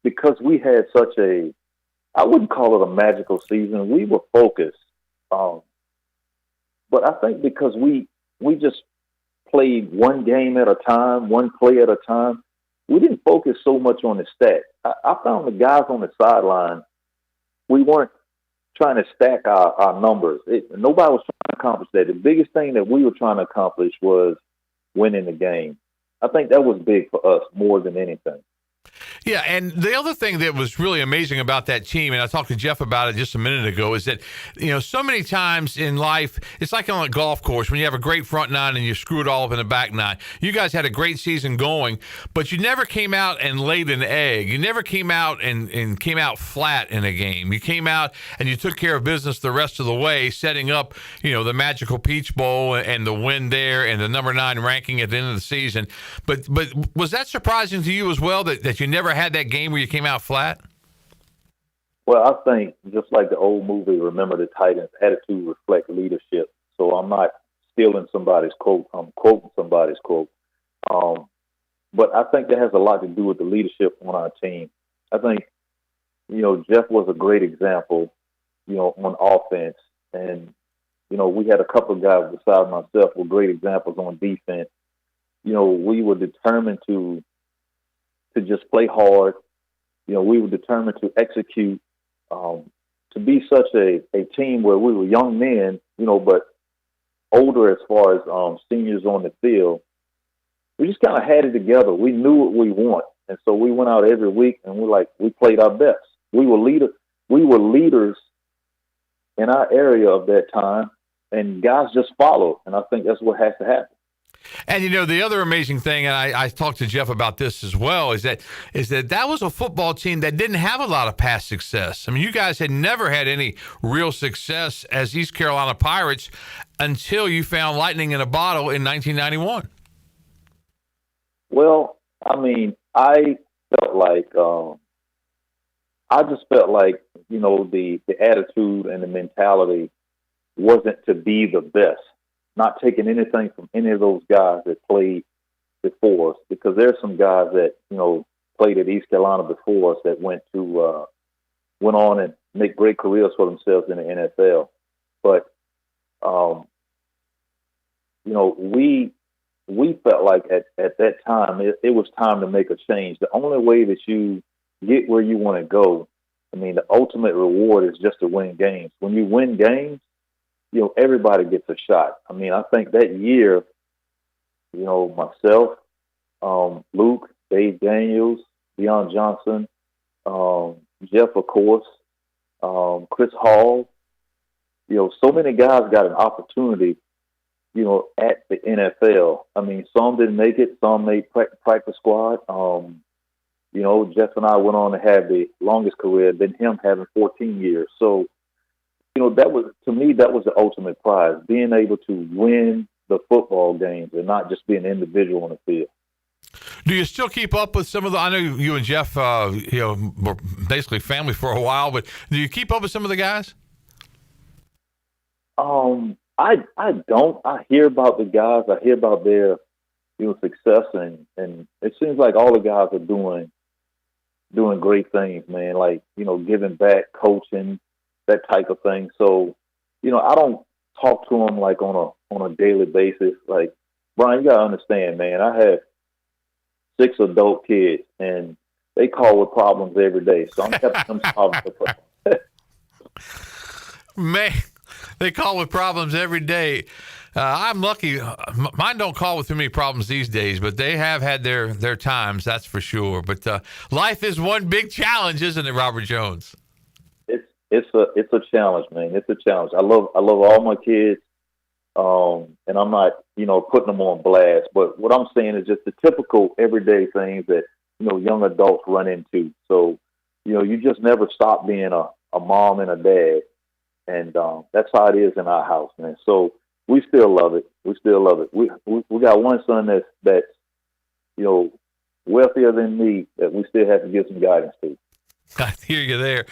because we had such I wouldn't call it a magical season. We were focused. But I think because we just played one game at a time, one play at a time, we didn't focus so much on the stats. I found the guys on the sideline, we weren't trying to stack our numbers. Nobody was trying to accomplish that. The biggest thing that we were trying to accomplish was winning the game. I think that was big for us more than anything. Yeah, and the other thing that was really amazing about that team, and I talked to Jeff about it just a minute ago, is that, so many times in life, it's like on a golf course when you have a great front nine and you screw it all up in the back nine. You guys had a great season going, but you never came out and laid an egg. You never came out and came out flat in a game. You came out and you took care of business the rest of the way, setting up, the magical Peach Bowl and the win there and the number 9 ranking at the end of the season. But was that surprising to you as well, that you never had that game where you came out flat? Well, I think just like the old movie, Remember the Titans, attitude reflects leadership. So I'm not stealing somebody's quote. I'm quoting somebody's quote. But I think that has a lot to do with the leadership on our team. I think, Jeff was a great example, on offense. And, we had a couple of guys besides myself with great examples on defense. We were determined to just play hard. We were determined to execute, to be such a team where we were young men, but older as far as seniors on the field. We just kind of had it together. We knew what we want. And so we went out every week and we played our best. We were leaders in our area of that time, and guys just followed. And I think that's what has to happen. And the other amazing thing, and I talked to Jeff about this as well, is that was a football team that didn't have a lot of past success. I mean, you guys had never had any real success as East Carolina Pirates until you found lightning in a bottle in 1991. Well, I mean, I felt like the attitude and the mentality wasn't to be the best. Not taking anything from any of those guys that played before us, because there's some guys that, played at East Carolina before us that went to went on and make great careers for themselves in the NFL. But, we felt like at that time it was time to make a change. The only way that you get where you want to go, I mean, the ultimate reward is just to win games. When you win games, everybody gets a shot. I mean, I think that year, myself, Luke, Dave Daniels, Deion Johnson, Jeff, of course, Chris Hall, so many guys got an opportunity, at the NFL. I mean, some didn't make it, some made practice squad. Jeff and I went on to have the longest career, than him having 14 years. So, that was the ultimate prize, being able to win the football games and not just be an individual on the field. Do you still keep up with some of the? I know you and Jeff, were basically family for a while, but do you keep up with some of the guys? I don't. I hear about the guys. I hear about their, success, and it seems like all the guys are doing great things, man. Like, giving back, coaching, that type of thing. So, I don't talk to them like on a daily basis. Like, Brian, you gotta understand, man. I have 6 adult kids, and they call with problems every day. So I'm having some problems. Man, they call with problems every day. I'm lucky. Mine don't call with too many problems these days, but they have had their times, that's for sure. But life is one big challenge, isn't it, Robert Jones? It's a challenge, man. It's a challenge. I love all my kids, and I'm not putting them on blast. But what I'm saying is just the typical everyday things that young adults run into. So you just never stop being a mom and a dad, and that's how it is in our house, man. So we still love it. We still love it. We got one son that's wealthier than me that we still have to give some guidance to. I hear you there.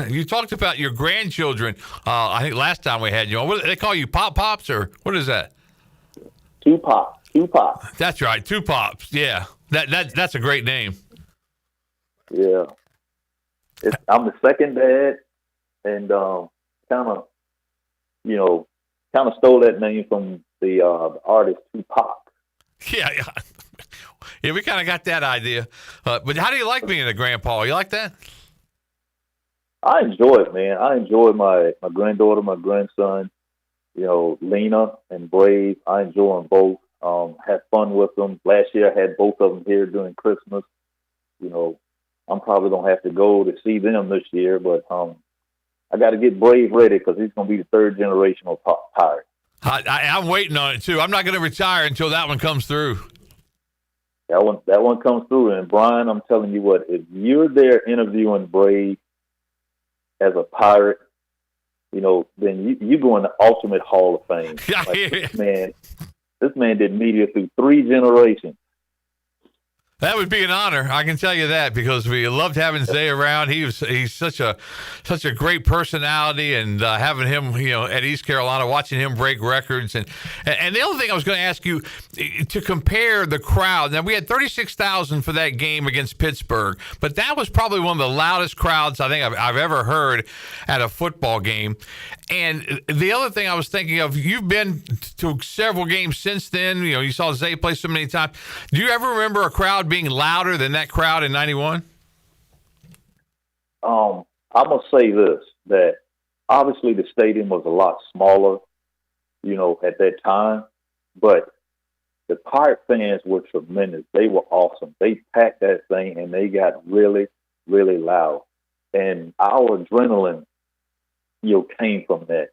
You talked about your grandchildren. I think last time we had you on. What, they call you Pops, or what is that? Two Pops. That's right, Two Pops. Yeah, that's a great name. Yeah, I'm the second dad, and kind of stole that name from the artist Tupac. Yeah. Yeah, we kind of got that idea. But how do you like being a grandpa? You like that? I enjoy it, man. I enjoy my granddaughter, my grandson, Lena and Brave. I enjoy them both. Had fun with them. Last year I had both of them here during Christmas. I'm probably going to have to go to see them this year, but I got to get Brave ready because he's going to be the third generational pirate. I'm waiting on it, too. I'm not going to retire until that one comes through. That one comes through. And, Brian, I'm telling you what, if you're there interviewing Brave as a pirate, then you go in the ultimate Hall of Fame. Like, this man did media through 3 generations. That would be an honor, I can tell you that, because we loved having Zay around. He's such a great personality, and having him, at East Carolina, watching him break records, and the other thing I was going to ask you to compare the crowd. Now we had 36,000 for that game against Pittsburgh, but that was probably one of the loudest crowds I think I've ever heard at a football game. And the other thing I was thinking of, you've been to several games since then. You saw Zay play so many times. Do you ever remember a crowd being louder than that crowd in 91? I'm going to say this, that obviously the stadium was a lot smaller, at that time, but the Pirate fans were tremendous. They were awesome. They packed that thing, and they got really, really loud. And our adrenaline, came from that.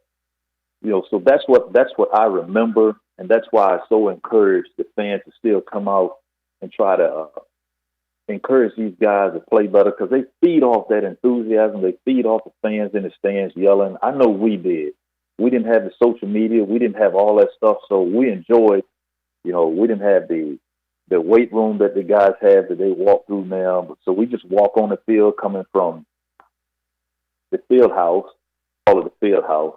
So that's what I remember, and that's why I so encouraged the fans to still come out and try to encourage these guys to play better, because they feed off that enthusiasm. They feed off the fans in the stands yelling. I know we did. We didn't have the social media. We didn't have all that stuff, so we enjoyed. We didn't have the weight room that the guys have that they walk through now. So we just walk on the field coming from the field house, call it the field house.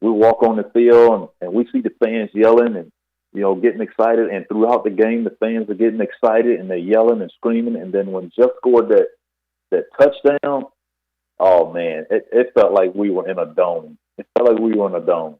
We walk on the field and we see the fans yelling and, getting excited. And throughout the game, the fans are getting excited and they're yelling and screaming. And then when Jeff scored that touchdown, oh man, it felt like we were in a dome. It felt like we were in a dome.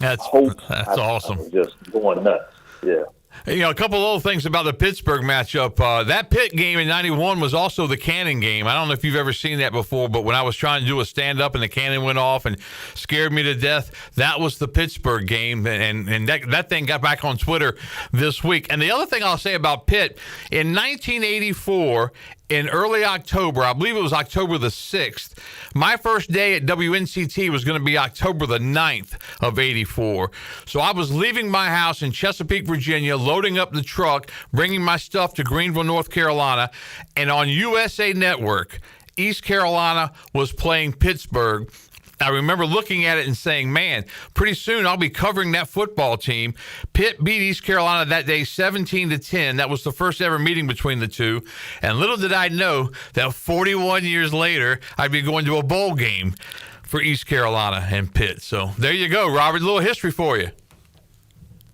That's awesome. I was just going nuts. Yeah. You know, a couple of other things about the Pittsburgh matchup. That Pitt game in '91 was also the cannon game. I don't know if you've ever seen that before, but when I was trying to do a stand-up and the cannon went off and scared me to death, that was the Pittsburgh game, and that thing got back on Twitter this week. And the other thing I'll say about Pitt, in 1984, in early October, I believe it was October the 6th, my first day at WNCT was going to be October the 9th of 84. So I was leaving my house in Chesapeake, Virginia, loading up the truck, bringing my stuff to Greenville, North Carolina, and on USA Network, East Carolina was playing Pittsburgh. I remember looking at it and saying, man, pretty soon I'll be covering that football team. Pitt beat East Carolina that day 17-10. That was the first ever meeting between the two. And little did I know that 41 years later, I'd be going to a bowl game for East Carolina and Pitt. So there you go, Robert. A little history for you.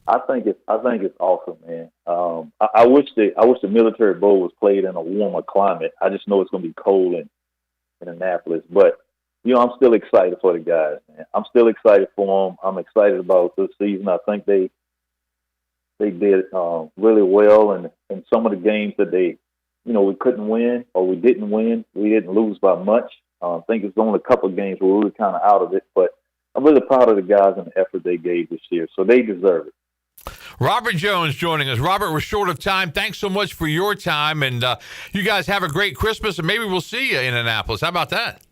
I think it's awesome, man. I wish the Military Bowl was played in a warmer climate. I just know it's going to be cold in Annapolis, but you know, I'm still excited for the guys, man. I'm still excited for them. I'm excited about this season. I think they did really well, and some of the games that we couldn't win or we didn't win, we didn't lose by much. I think it's only a couple of games where we were kind of out of it, but I'm really proud of the guys and the effort they gave this year, so they deserve it. Robert Jones joining us. Robert, we're short of time. Thanks so much for your time, and you guys have a great Christmas, and maybe we'll see you in Annapolis. How about that?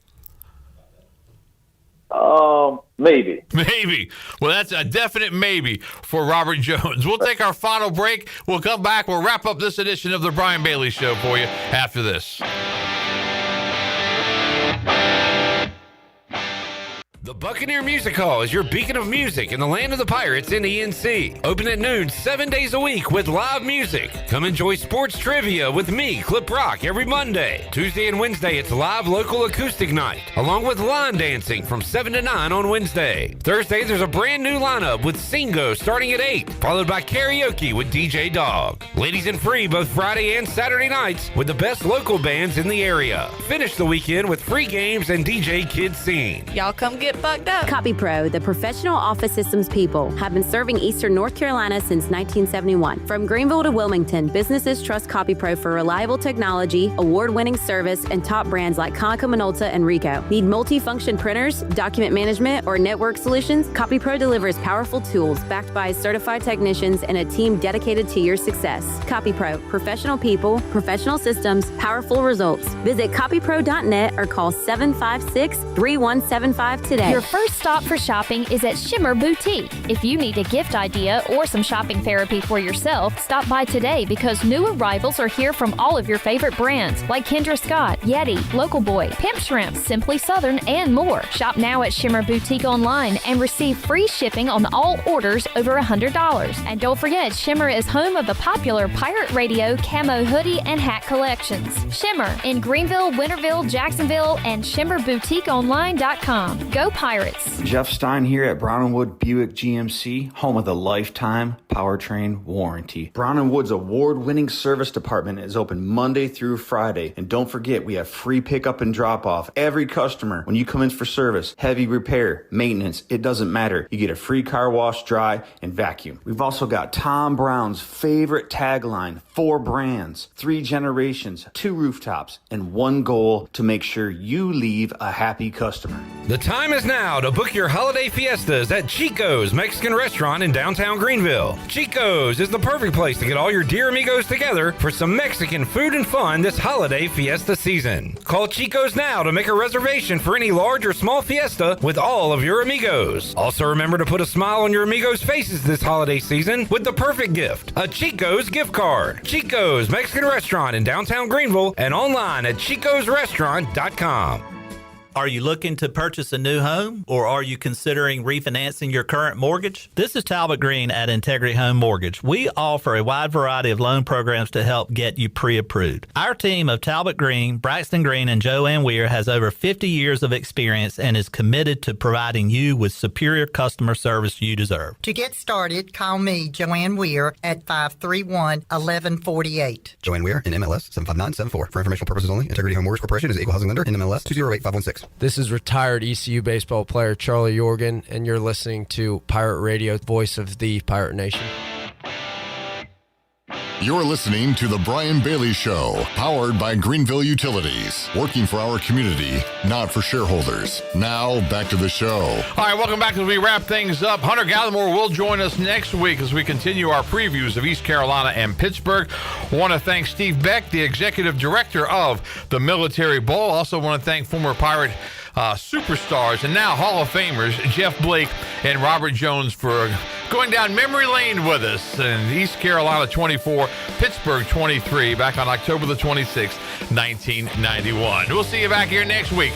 Maybe. Maybe. Well, that's a definite maybe for Robert Jones. We'll take our final break. We'll come back. We'll wrap up this edition of the Brian Bailey Show for you after this. The Buccaneer Music Hall is your beacon of music in the land of the Pirates in ENC. Open at noon 7 days a week with live music. Come enjoy sports trivia with me, Clip Rock, every Monday. Tuesday and Wednesday, it's live local acoustic night, along with line dancing from 7 to 9 on Wednesday. Thursday, there's a brand new lineup with Singo starting at 8, followed by karaoke with DJ Dog. Ladies and free both Friday and Saturday nights with the best local bands in the area. Finish the weekend with free games and DJ Kid Scene. Y'all come get fucked up. CopyPro, the professional office systems people, have been serving Eastern North Carolina since 1971. From Greenville to Wilmington, businesses trust CopyPro for reliable technology, award-winning service, and top brands like Konica Minolta and Ricoh. Need multi-function printers, document management, or network solutions? CopyPro delivers powerful tools backed by certified technicians and a team dedicated to your success. CopyPro, professional people, professional systems, powerful results. Visit copypro.net or call 756-3175 today. Your first stop for shopping is at Shimmer Boutique. If you need a gift idea or some shopping therapy for yourself, stop by today because new arrivals are here from all of your favorite brands like Kendra Scott, Yeti, Local Boy, Pimp Shrimp, Simply Southern, and more. Shop now at Shimmer Boutique online and receive free shipping on all orders over $100. And don't forget, Shimmer is home of the popular Pirate Radio camo hoodie and hat collections. Shimmer in Greenville, Winterville, Jacksonville, and ShimmerBoutiqueOnline.com. Go Pirates! Jeff Stein here at Brown & Wood Buick GMC, home of the lifetime powertrain warranty. Brown & Wood's award-winning service department is open Monday through Friday. And don't forget, we have free pickup and drop-off. Every customer, when you come in for service, heavy repair, maintenance, it doesn't matter. You get a free car wash, dry, and vacuum. We've also got Tom Brown's favorite tagline, 4 brands, 3 generations, 2 rooftops, and 1 goal to make sure you leave a happy customer. The time is now to book your holiday fiestas at Chico's Mexican Restaurant in downtown Greenville. Chico's is the perfect place to get all your dear amigos together for some Mexican food and fun this holiday fiesta season. Call Chico's now to make a reservation for any large or small fiesta with all of your amigos. Also remember to put a smile on your amigos' faces this holiday season with the perfect gift, a Chico's gift card. Chico's Mexican Restaurant in downtown Greenville and online at chicosrestaurant.com. Are you looking to purchase a new home, or are you considering refinancing your current mortgage? This is Talbot Green at Integrity Home Mortgage. We offer a wide variety of loan programs to help get you pre-approved. Our team of Talbot Green, Braxton Green, and Joanne Weir has over 50 years of experience and is committed to providing you with superior customer service you deserve. To get started, call me, Joanne Weir, at 531-1148. Joanne Weir, in MLS 75974. For informational purposes only, Integrity Home Mortgage Corporation is an equal housing lender in MLS 208516. This is retired ECU baseball player Charlie Yorgan, and you're listening to Pirate Radio, voice of the Pirate Nation. You're listening to The Brian Bailey Show, powered by Greenville Utilities, working for our community, not for shareholders. Now, back to the show. All right, welcome back as we wrap things up. Hunter Gallimore will join us next week as we continue our previews of East Carolina and Pittsburgh. I want to thank Steve Beck, the executive director of the Military Bowl. Also want to thank former Pirate superstars and now Hall of Famers Jeff Blake and Robert Jones for going down memory lane with us. And East Carolina 24, Pittsburgh 23, back on October the 26th, 1991. We'll see you back here next week